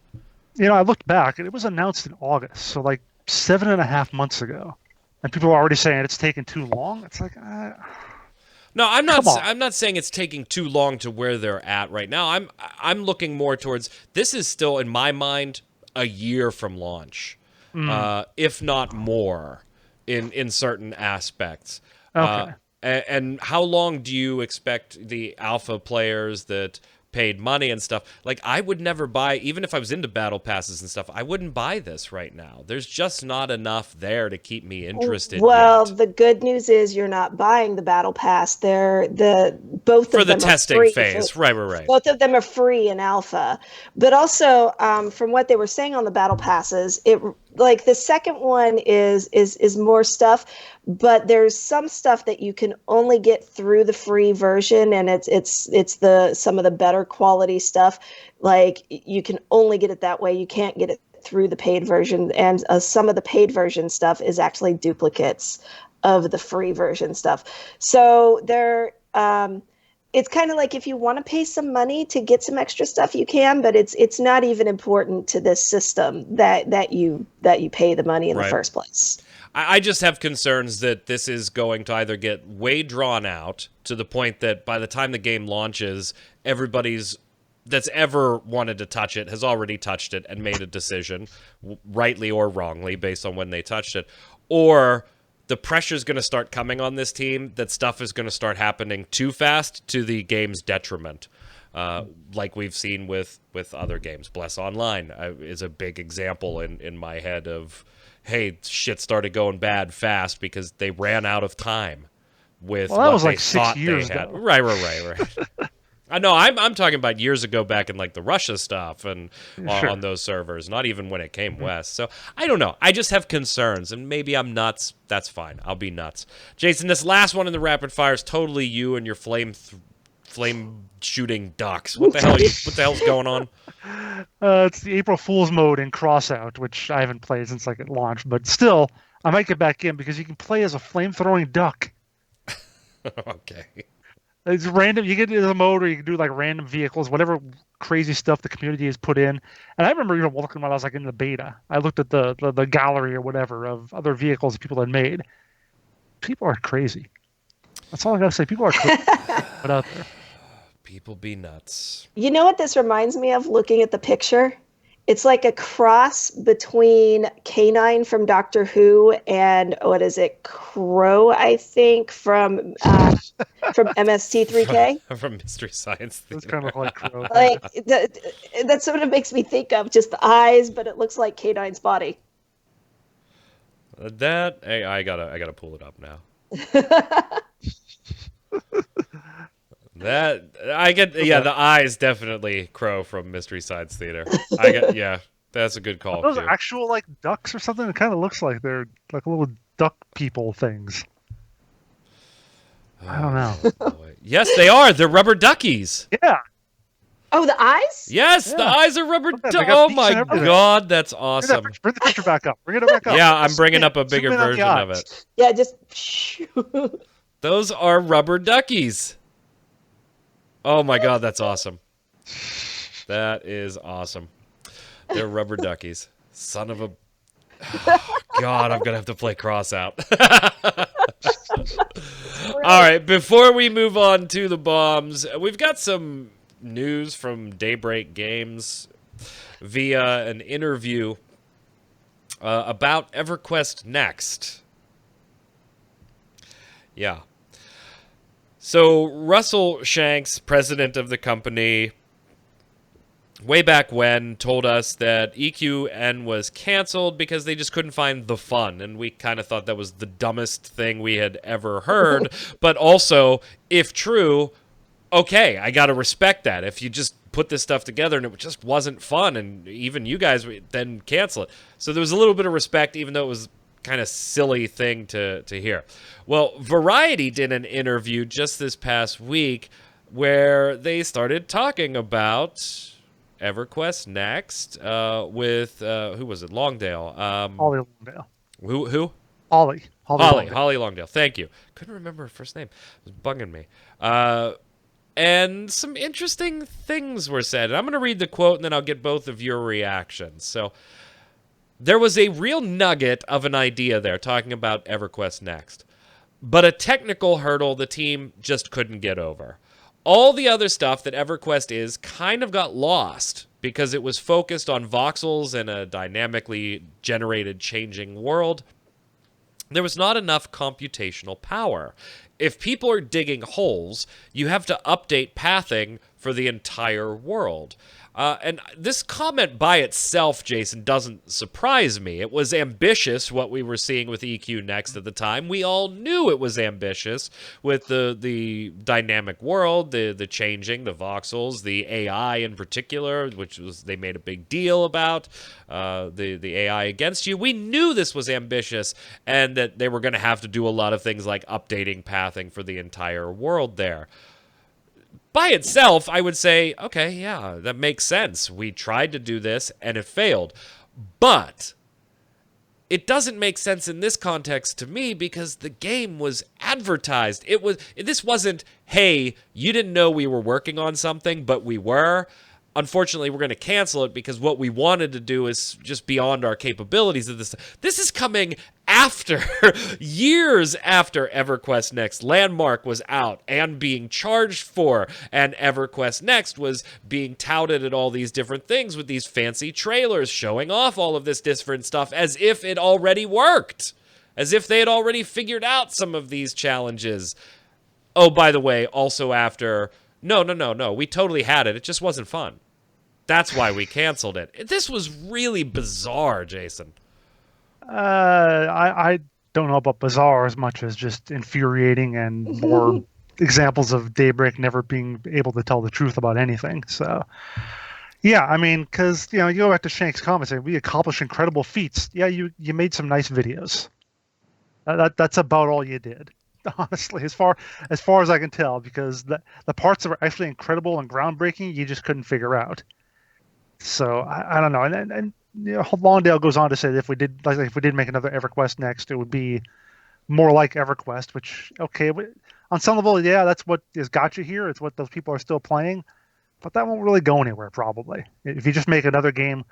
I looked back and it was announced in August, so like 7.5 months ago, and people are already saying it's taken too long. It's like, No, I'm not. Come on. I'm not saying it's taking too long to where they're at right now. I'm looking more towards this is still in my mind a year from launch, if not more, in certain aspects. Okay. And how long do you expect the alpha players that paid money and stuff? Like, I would never buy, even if I was into battle passes and stuff, I wouldn't buy this right now. There's just not enough there to keep me interested. Well, yet. the good news is you're not buying the battle pass. Both For of the them testing are free. phase. Right. Both of them are free in alpha. But also, from what they were saying on the battle passes, it like the second one is more stuff, but there's some stuff that you can only get through the free version, and it's the some of the better quality stuff. Like you can only get it that way. You can't get it through the paid version, and some of the paid version stuff is actually duplicates of the free version stuff. So they're it's kind of like if you want to pay some money to get some extra stuff, you can, but it's not even important to this system that you pay the money in the first place. I just have concerns that this is going to either get way drawn out to the point that by the time the game launches, everybody's that's ever wanted to touch it has already touched it and made a decision, rightly or wrongly, based on when they touched it, or the pressure's going to start coming on this team that stuff is going to start happening too fast to the game's detriment, like we've seen with other games. Bless Online is a big example in my head of, hey, shit started going bad fast because they ran out of time with that what was they like 6 thought years they had. ago. Right. I know. I'm talking about years ago, back in like the Russia stuff and Sure. on those servers. Not even when it came west. So I don't know. I just have concerns, and maybe I'm nuts. That's fine. I'll be nuts. Jason, this last one in the rapid fire is totally you and your flame shooting ducks. What the hell? What the hell's going on? It's the April Fool's mode in Crossout, which I haven't played since like it launched, but still, I might get back in because you can play as a flame-throwing duck. Okay. It's random. You get into the mode where you can do like random vehicles, whatever crazy stuff the community has put in. And I remember even looking when I was like in the beta. I looked at the gallery or whatever of other vehicles that people had made. People are crazy. That's all I gotta say. People are crazy. Put out there. People be nuts. You know what this reminds me of looking at the picture? It's like a cross between K9 from Doctor Who and what is it, Crow, I think, from MST3K. From Mystery Science Theater. It's kind of like Crow. Like that's what it makes me think of, just the eyes, but it looks like K9's body. Hey, I gotta pull it up now. The eyes definitely Crow from Mystery Science Theater. That's a good call. Are those Q. actual like ducks or something? It kind of looks like they're like little duck people things. I don't know. Boy. Yes, they are. They're rubber duckies. Yeah. Oh, the eyes? Yes, Yeah. the eyes are rubber Look at that, duckies. they got Oh beaks my and everything. god, that's awesome. Bring the picture back up. Bring it back up. Yeah, I'm bringing up a Zoom bigger in on the version of eyes. it. Yeah, just Those are rubber duckies. Oh my god, that's awesome. That is awesome. They're rubber duckies. Son of a... Oh, god, I'm going to have to play cross out. All right, before we move on to the bombs, we've got some news from Daybreak Games via an interview about EverQuest Next. Yeah. So Russell Shanks, president of the company, way back when, told us that EQN was canceled because they just couldn't find the fun. And we kind of thought that was the dumbest thing we had ever heard. But also, if true, okay, I got to respect that. If you just put this stuff together and it just wasn't fun, and even you guys then cancel it. So there was a little bit of respect, even though it was kind of silly thing to hear. Well, Variety did an interview just this past week where they started talking about EverQuest Next with who was it? Longdale. Ollie Longdale. Who? Holly Longdale. Holly Longdale. Thank you. Couldn't remember her first name. It was bugging me. And some interesting things were said. And I'm going to read the quote, and then I'll get both of your reactions. So there was a real nugget of an idea there talking about EverQuest Next, but a technical hurdle the team just couldn't get over. All the other stuff that EverQuest is kind of got lost because it was focused on voxels in a dynamically generated changing world. There was not enough computational power. If people are digging holes, you have to update pathing for the entire world. And this comment by itself, Jason, doesn't surprise me. It was ambitious, what we were seeing with EQ Next at the time. We all knew it was ambitious with the dynamic world, the changing, the voxels, the AI in particular, which was they made a big deal about, the AI against you. We knew this was ambitious and that they were going to have to do a lot of things like updating pathing for the entire world there. By itself, I would say, okay, yeah, that makes sense. We tried to do this, and it failed. But it doesn't make sense in this context to me because the game was advertised. This wasn't, hey, you didn't know we were working on something, but we were. Unfortunately, we're going to cancel it because what we wanted to do is just beyond our capabilities of this. This is coming after, years after EverQuest Next Landmark was out and being charged for, and EverQuest Next was being touted at all these different things with these fancy trailers showing off all of this different stuff as if it already worked, as if they had already figured out some of these challenges. Oh, by the way, also after, no, we totally had it. It just wasn't fun. That's why we canceled it. This was really bizarre, Jason. I don't know about bizarre as much as just infuriating and more examples of Daybreak never being able to tell the truth about anything. So, yeah, I mean, because you go back to Shank's comments, saying we accomplished incredible feats. Yeah, you made some nice videos. That's about all you did, honestly, as far as I can tell, because the parts that were actually incredible and groundbreaking, you just couldn't figure out. So I don't know, and Longdale goes on to say that if we did make another EverQuest Next, it would be more like EverQuest. Which, okay, on some level, yeah, that's what has got you here. It's what those people are still playing, but that won't really go anywhere probably. If you just make another game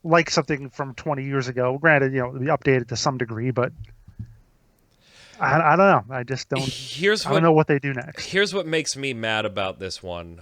like something from 20 years ago, granted, it'll be updated to some degree, but I don't know. I just don't. I don't know what they do next. Here's what makes me mad about this one.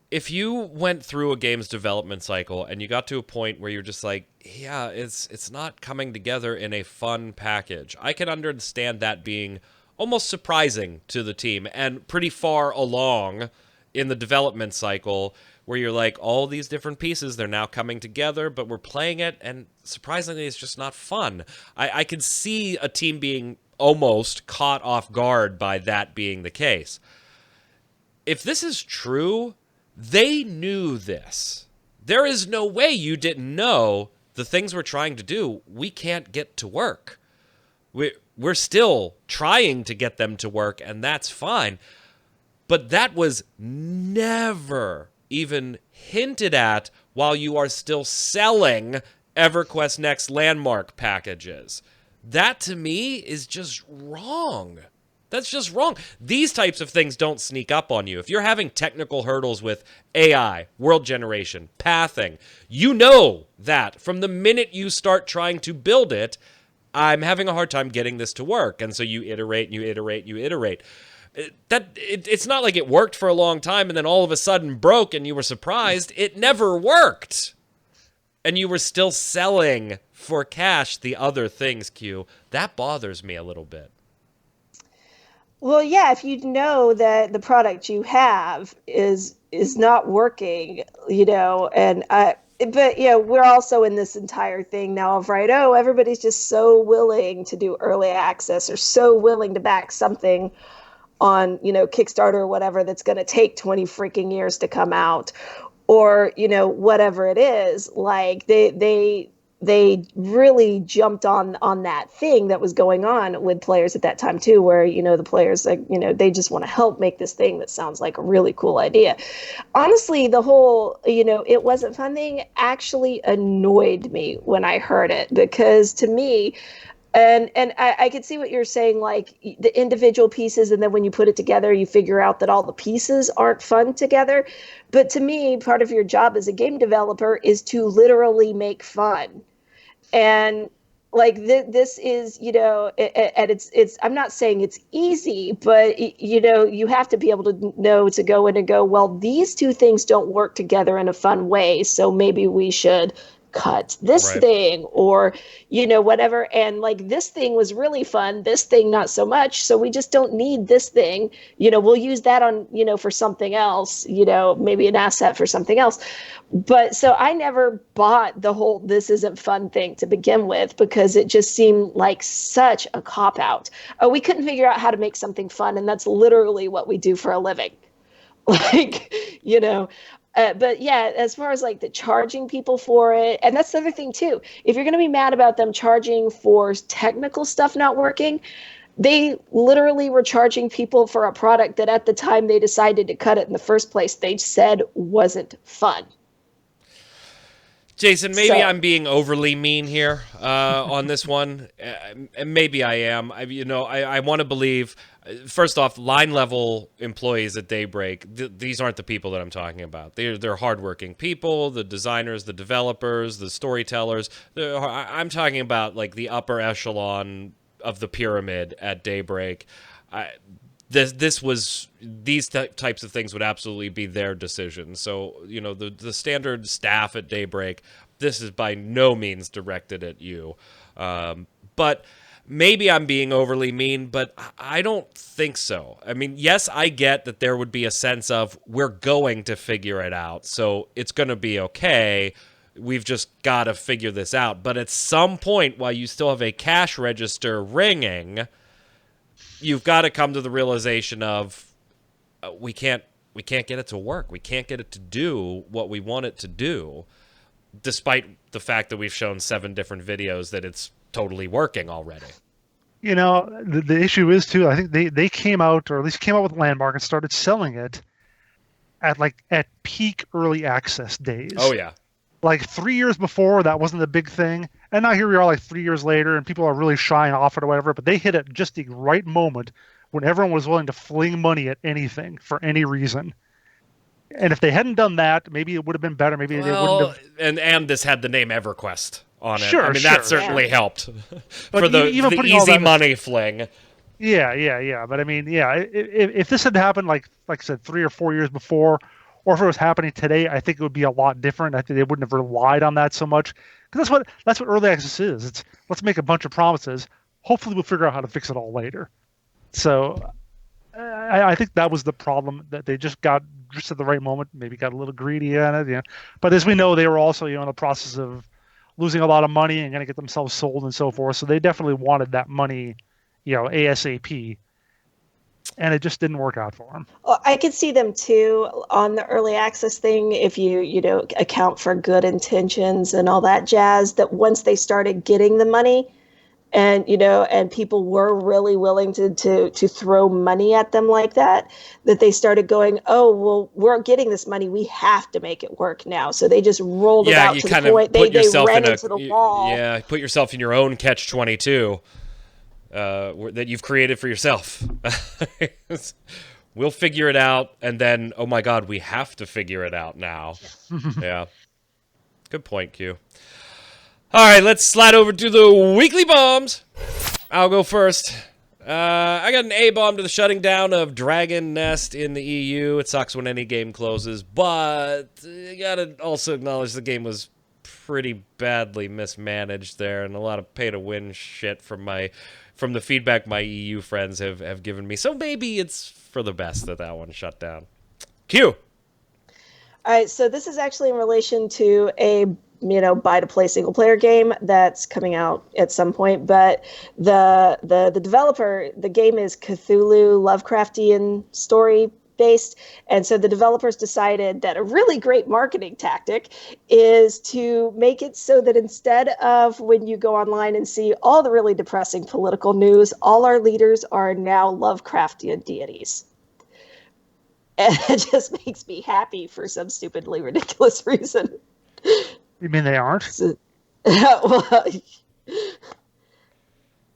If you went through a game's development cycle and you got to a point where you're just like, yeah, it's not coming together in a fun package, I can understand that being almost surprising to the team and pretty far along in the development cycle where you're like, all these different pieces, they're now coming together, but we're playing it, and surprisingly, it's just not fun. I can see a team being almost caught off guard by that being the case. If this is true, they knew this. There is no way you didn't know the things we're trying to do, we can't get to work. We're still trying to get them to work, and that's fine. But that was never even hinted at while you are still selling EverQuest Next Landmark packages. That, to me, is just wrong. That's just wrong. These types of things don't sneak up on you. If you're having technical hurdles with AI, world generation, pathing, you know that from the minute you start trying to build it, I'm having a hard time getting this to work. And so you iterate and you iterate and you iterate. It's not like it worked for a long time and then all of a sudden broke and you were surprised. It never worked. And you were still selling for cash the other things, Q. That bothers me a little bit. Well, yeah, if you know that the product you have is not working, but we're also in this entire thing now of everybody's just so willing to do early access or so willing to back something on, Kickstarter or whatever that's going to take 20 freaking years to come out, or, whatever it is. Like they they really jumped on that thing that was going on with players at that time too, where, the players, like, they just want to help make this thing that sounds like a really cool idea. Honestly, the whole, it wasn't fun thing actually annoyed me when I heard it, because to me, and I could see what you're saying, like the individual pieces, and then when you put it together, you figure out that all the pieces aren't fun together. But to me, part of your job as a game developer is to literally make fun. And like this is, and it's I'm not saying it's easy, but you have to be able to know to go in and go, well, these two things don't work together in a fun way, so maybe we should cut this Right. thing, or whatever. And like, this thing was really fun, this thing not so much, so we just don't need this thing. We'll use that on, for something else, maybe an asset for something else. But so I never bought the whole "this isn't fun" thing to begin with, because it just seemed like such a cop out. Oh, we couldn't figure out how to make something fun, and that's literally what we do for a living. Like, but yeah, as far as like the charging people for it, and that's the other thing too. If you're going to be mad about them charging for technical stuff not working, they literally were charging people for a product that at the time they decided to cut it in the first place, they said wasn't fun. Jason, maybe So- I'm being overly mean here on this one, and maybe I am. I want to believe. First off, line level employees at Daybreak, these aren't the people that I'm talking about. They're hardworking people, the designers, the developers, the storytellers. I'm talking about like the upper echelon of the pyramid at Daybreak. These types of things would absolutely be their decision. So, the standard staff at Daybreak, this is by no means directed at you. But maybe I'm being overly mean, but I don't think so. I mean, yes, I get that there would be a sense of, we're going to figure it out, so it's going to be okay. We've just got to figure this out. But at some point, while you still have a cash register ringing, you've got to come to the realization of we can't get it to work. We can't get it to do what we want it to do, despite the fact that we've shown 7 different videos that it's totally working already. The issue is too, I think they came out, or at least came out with Landmark and started selling it at peak early access days. Oh yeah. Like 3 years before, that wasn't a big thing, and now here we are, like 3 years later, and people are really shying off it or whatever. But they hit it just the right moment when everyone was willing to fling money at anything for any reason. And if they hadn't done that, maybe it would have been better. Maybe they wouldn't have. And this had the name EverQuest on it. Sure, I mean, sure. that certainly helped But for the even putting all easy that- money fling. Yeah. But I mean, yeah, if this had happened, like I said, 3 or 4 years before, or if it was happening today, I think it would be a lot different. I think they wouldn't have relied on that so much, because that's what early access is. It's, let's make a bunch of promises. Hopefully, we'll figure out how to fix it all later. So, I think that was the problem, that they just got just at the right moment. Maybe got a little greedy on it. But as we know, they were also in the process of losing a lot of money and going to get themselves sold and so forth. So they definitely wanted that money, ASAP. And it just didn't work out for them. Well, I could see them too on the early access thing, if you account for good intentions and all that jazz, that once they started getting the money, and and people were really willing to throw money at them like that they started going, oh, well, we're getting this money, we have to make it work now. So they just rolled it out to the point they ran into the wall. Yeah, put yourself in your own catch-22 that you've created for yourself. We'll figure it out, and then, oh my God, we have to figure it out now. Yeah. Good point, Q. All right, let's slide over to the weekly bombs. I'll go first. I got an A bomb to the shutting down of Dragon Nest in the EU. It sucks when any game closes, but you gotta also acknowledge the game was pretty badly mismanaged there, and a lot of pay-to-win shit from the feedback my EU friends have given me. So maybe it's for the best that one shut down. Q. All right, so this is actually in relation to a buy to play single player game that's coming out at some point, but the developer, the game is Cthulhu Lovecraftian story based. And so the developers decided that a really great marketing tactic is to make it so that instead of when you go online and see all the really depressing political news, all our leaders are now Lovecraftian deities. And it just makes me happy for some stupidly ridiculous reason. You mean they aren't? So, well,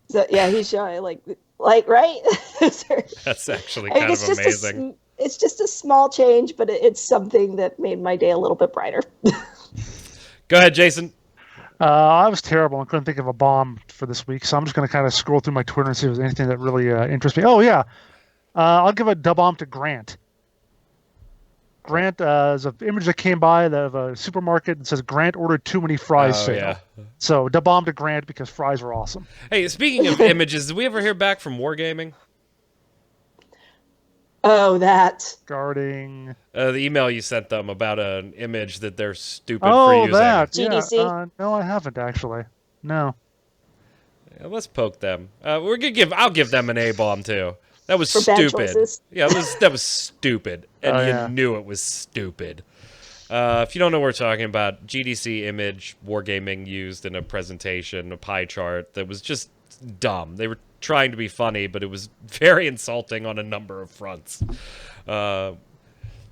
so yeah, he's showing like right. That's actually kind of amazing. It's just a small change, but it's something that made my day a little bit brighter. Go ahead, Jason. I was terrible and couldn't think of a bomb for this week, so I'm just going to kind of scroll through my Twitter and see if there's anything that really interests me. Oh, yeah. I'll give a dub bomb to Grant. Grant is an image that came by of a supermarket and says Grant ordered too many fries sale. Yeah. So dub bomb to Grant because fries are awesome. Hey, speaking of images, did we ever hear back from Wargaming? Oh, that. Regarding the email you sent them about an image that they're stupid oh, for using. that. GDC? Yeah. No, I haven't actually. No. Yeah, let's poke them. I'll give them an A bomb too. That was For bad stupid. choices. Yeah, that was stupid, and yeah. you knew it was stupid. If you don't know what we're talking about, GDC image Wargaming used in a presentation, a pie chart that was just dumb. They were trying to be funny, but it was very insulting on a number of fronts. Yeah,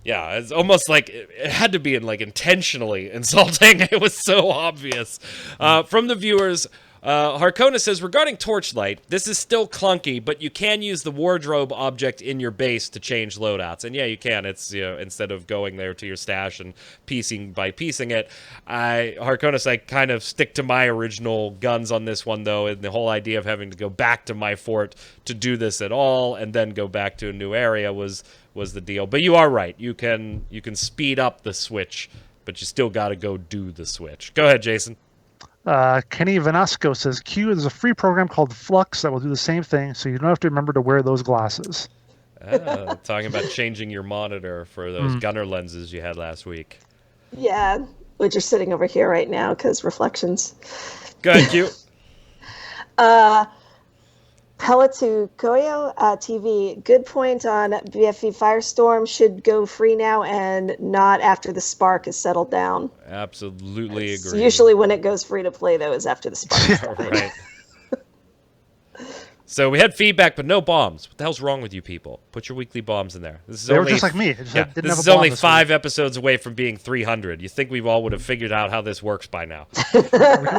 it's almost like it had to be intentionally insulting. It was so obvious. From the viewers, Harkona says, regarding Torchlight, this is still clunky, but you can use the wardrobe object in your base to change loadouts. And yeah, you can. It's, instead of going there to your stash and piecing it, Harkona says, I kind of stick to my original guns on this one, though, and the whole idea of having to go back to my fort to do this at all and then go back to a new area was the deal. But you are right. You can speed up the switch, but you still got to go do the switch. Go ahead, Jason. Kenny Vanasco says, Q, there's a free program called Flux that will do the same thing, so you don't have to remember to wear those glasses. Talking about changing your monitor for those gunner lenses you had last week. Yeah, which are sitting over here right now because reflections. Go ahead, Q. Pelletu Koyo TV, good point on BFE Firestorm should go free now and not after the spark is settled down. Absolutely It's agree. usually when it goes free to play, though, is after the spark is done. Right. So we had feedback, but no bombs. What the hell's wrong with you people? Put your weekly bombs in there. They were just like me. This have a is bomb only this 5 episodes away from being 300. You think we all would have figured out how this works by now?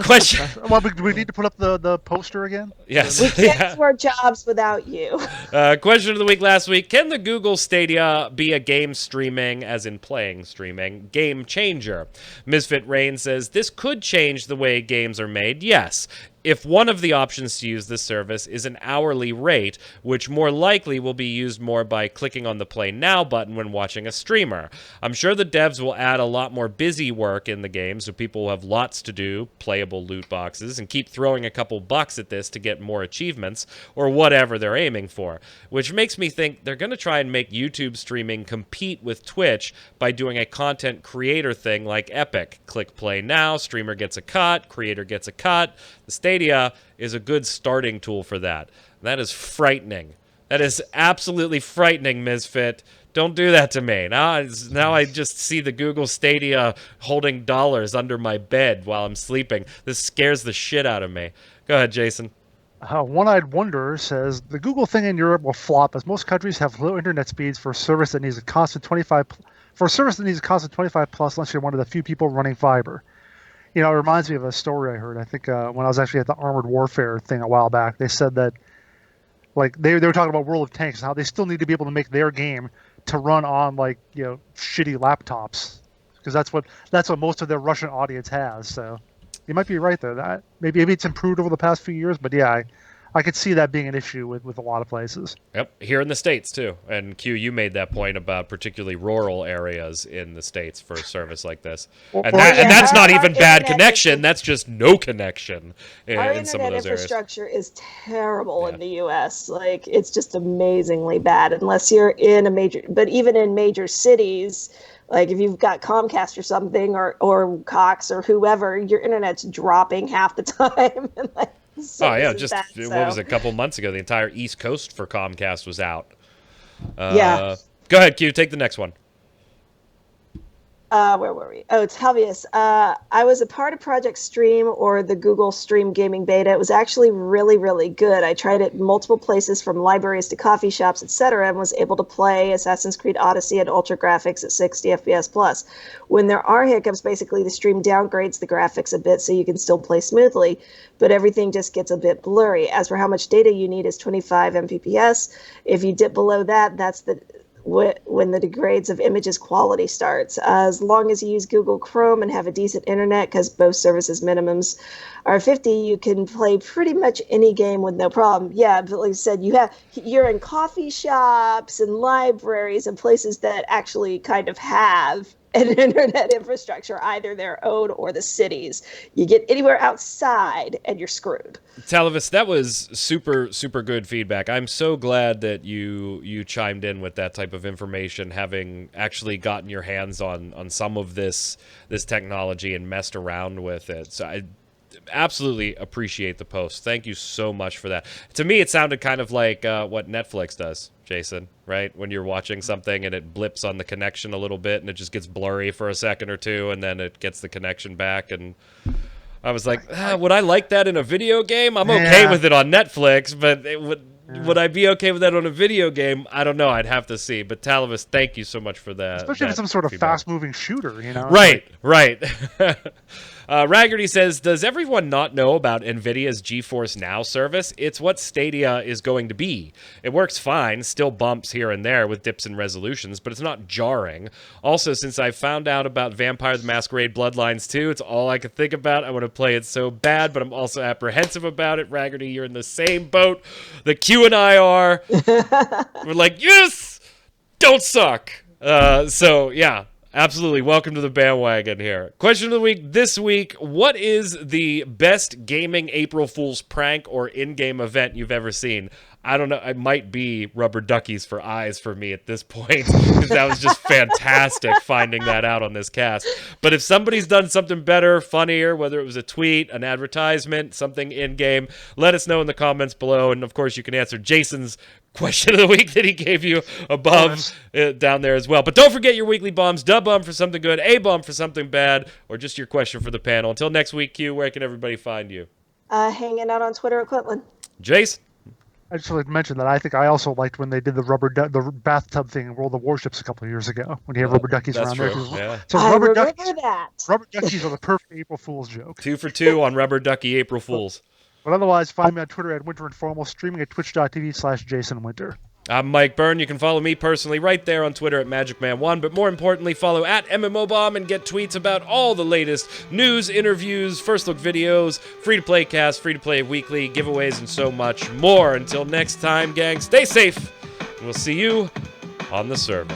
Question. Well, do we need to put up the poster again? Yes. We can't do our jobs without you. Question of the week last week. Can the Google Stadia be a game streaming, as in playing streaming, game changer? Misfit Rain says, this could change the way games are made. Yes. If one of the options to use this service is an hourly rate, which more likely will be used more by clicking on the Play Now button when watching a streamer. I'm sure the devs will add a lot more busy work in the game, so people will have lots to do, playable loot boxes, and keep throwing a couple bucks at this to get more achievements, or whatever they're aiming for. Which makes me think they're going to try and make YouTube streaming compete with Twitch by doing a content creator thing like Epic. Click Play Now, streamer gets a cut, creator gets a cut. The Stadia is a good starting tool for that. That is frightening. That is absolutely frightening, Misfit. Don't do that to me. Now I just see the Google Stadia holding dollars under my bed while I'm sleeping. This scares the shit out of me. Go ahead, Jason. One-Eyed Wonder says, the Google thing in Europe will flop as most countries have low internet speeds for a service that needs a constant 25 plus unless you're one of the few people running fiber. It reminds me of a story I heard. I think when I was actually at the Armored Warfare thing a while back, they said that they were talking about World of Tanks and how they still need to be able to make their game to run on shitty laptops because that's what most of their Russian audience has. So you might be right there. That maybe it's improved over the past few years, but yeah, I could see that being an issue with a lot of places. Yep, here in the States, too. And Q, you made that point about particularly rural areas in the States for a service like this. And that's not even bad connection. That's just no connection in some of those areas. Our internet infrastructure is terrible in the U.S. It's just amazingly bad unless you're in a major... But even in major cities, if you've got Comcast or something or Cox or whoever, your internet's dropping half the time. And oh yeah, what was it, a couple months ago? The entire East Coast for Comcast was out. Yeah. Go ahead, Q. Take the next one. Where were we? Oh, Telvius. I was a part of Project Stream, or the Google Stream Gaming Beta. It was actually really, really good. I tried it multiple places, from libraries to coffee shops, etc., and was able to play Assassin's Creed Odyssey at ultra graphics at 60 FPS plus. When there are hiccups, basically the stream downgrades the graphics a bit so you can still play smoothly, but everything just gets a bit blurry. As for how much data you need is 25 Mbps. If you dip below that, that's when the degrades of images quality starts. As long as you use Google Chrome and have a decent internet, because both services minimums are 50, you can play pretty much any game with no problem. Yeah, but like I said, you're in coffee shops and libraries and places that actually kind of have an internet infrastructure, either their own or the cities. You get anywhere outside and you're screwed. Talavis, that was super, super good feedback. I'm so glad that you chimed in with that type of information, having actually gotten your hands on some of this technology and messed around with it. So I absolutely appreciate the post. Thank you so much for that. To me, it sounded kind of like what Netflix does, Jason, right? When you're watching something and it blips on the connection a little bit and it just gets blurry for a second or two and then it gets the connection back. And I was like, would I like that in a video game? I'm okay with it on Netflix, but would I be okay with that on a video game? I don't know. I'd have to see. But Talavis, thank you so much for that. Especially if it's some sort of fast-moving shooter, you know? Right. Raggerty says, does everyone not know about NVIDIA's GeForce Now service? It's what Stadia is going to be. It works fine, still bumps here and there with dips in resolutions, but it's not jarring. Also, since I found out about Vampire the Masquerade Bloodlines 2, it's all I could think about. I want to play it so bad, but I'm also apprehensive about it. Raggerty, you're in the same boat that Q and I are. We're like, yes! Don't suck! So, yeah. Absolutely. Welcome to the bandwagon here. Question of the week this week: what is the best gaming April Fool's prank or in-game event you've ever seen? I don't know. It might be Rubber Duckies for Eyes for me at this point, because that was just fantastic finding that out on this cast. But if somebody's done something better, funnier, whether it was a tweet, an advertisement, something in-game, let us know in the comments below. And, of course, you can answer Jason's question of the week that he gave you above down there as well. But don't forget your weekly bombs. Dub bomb for something good, A bomb for something bad, or just your question for the panel. Until next week, Q, where can everybody find you? Hanging out on Twitter at Quitland. Jace? I just like to mention that I think I also liked when they did the bathtub thing in World of Warships a couple of years ago, when you have rubber duckies around there. Yeah. So I rubber remember duckies, that. rubber duckies are the perfect April Fool's joke. 2 for 2 on Rubber Ducky April Fools. But otherwise, find me on Twitter at Winter Informal, streaming at twitch.tv/JasonWinter. I'm Mike Byrne. You can follow me personally right there on Twitter at MagicMan1, but more importantly, follow at MMOBomb and get tweets about all the latest news, interviews, first look videos, free-to-play cast, free-to-play weekly, giveaways, and so much more. Until next time, gang, stay safe, and we'll see you on the server.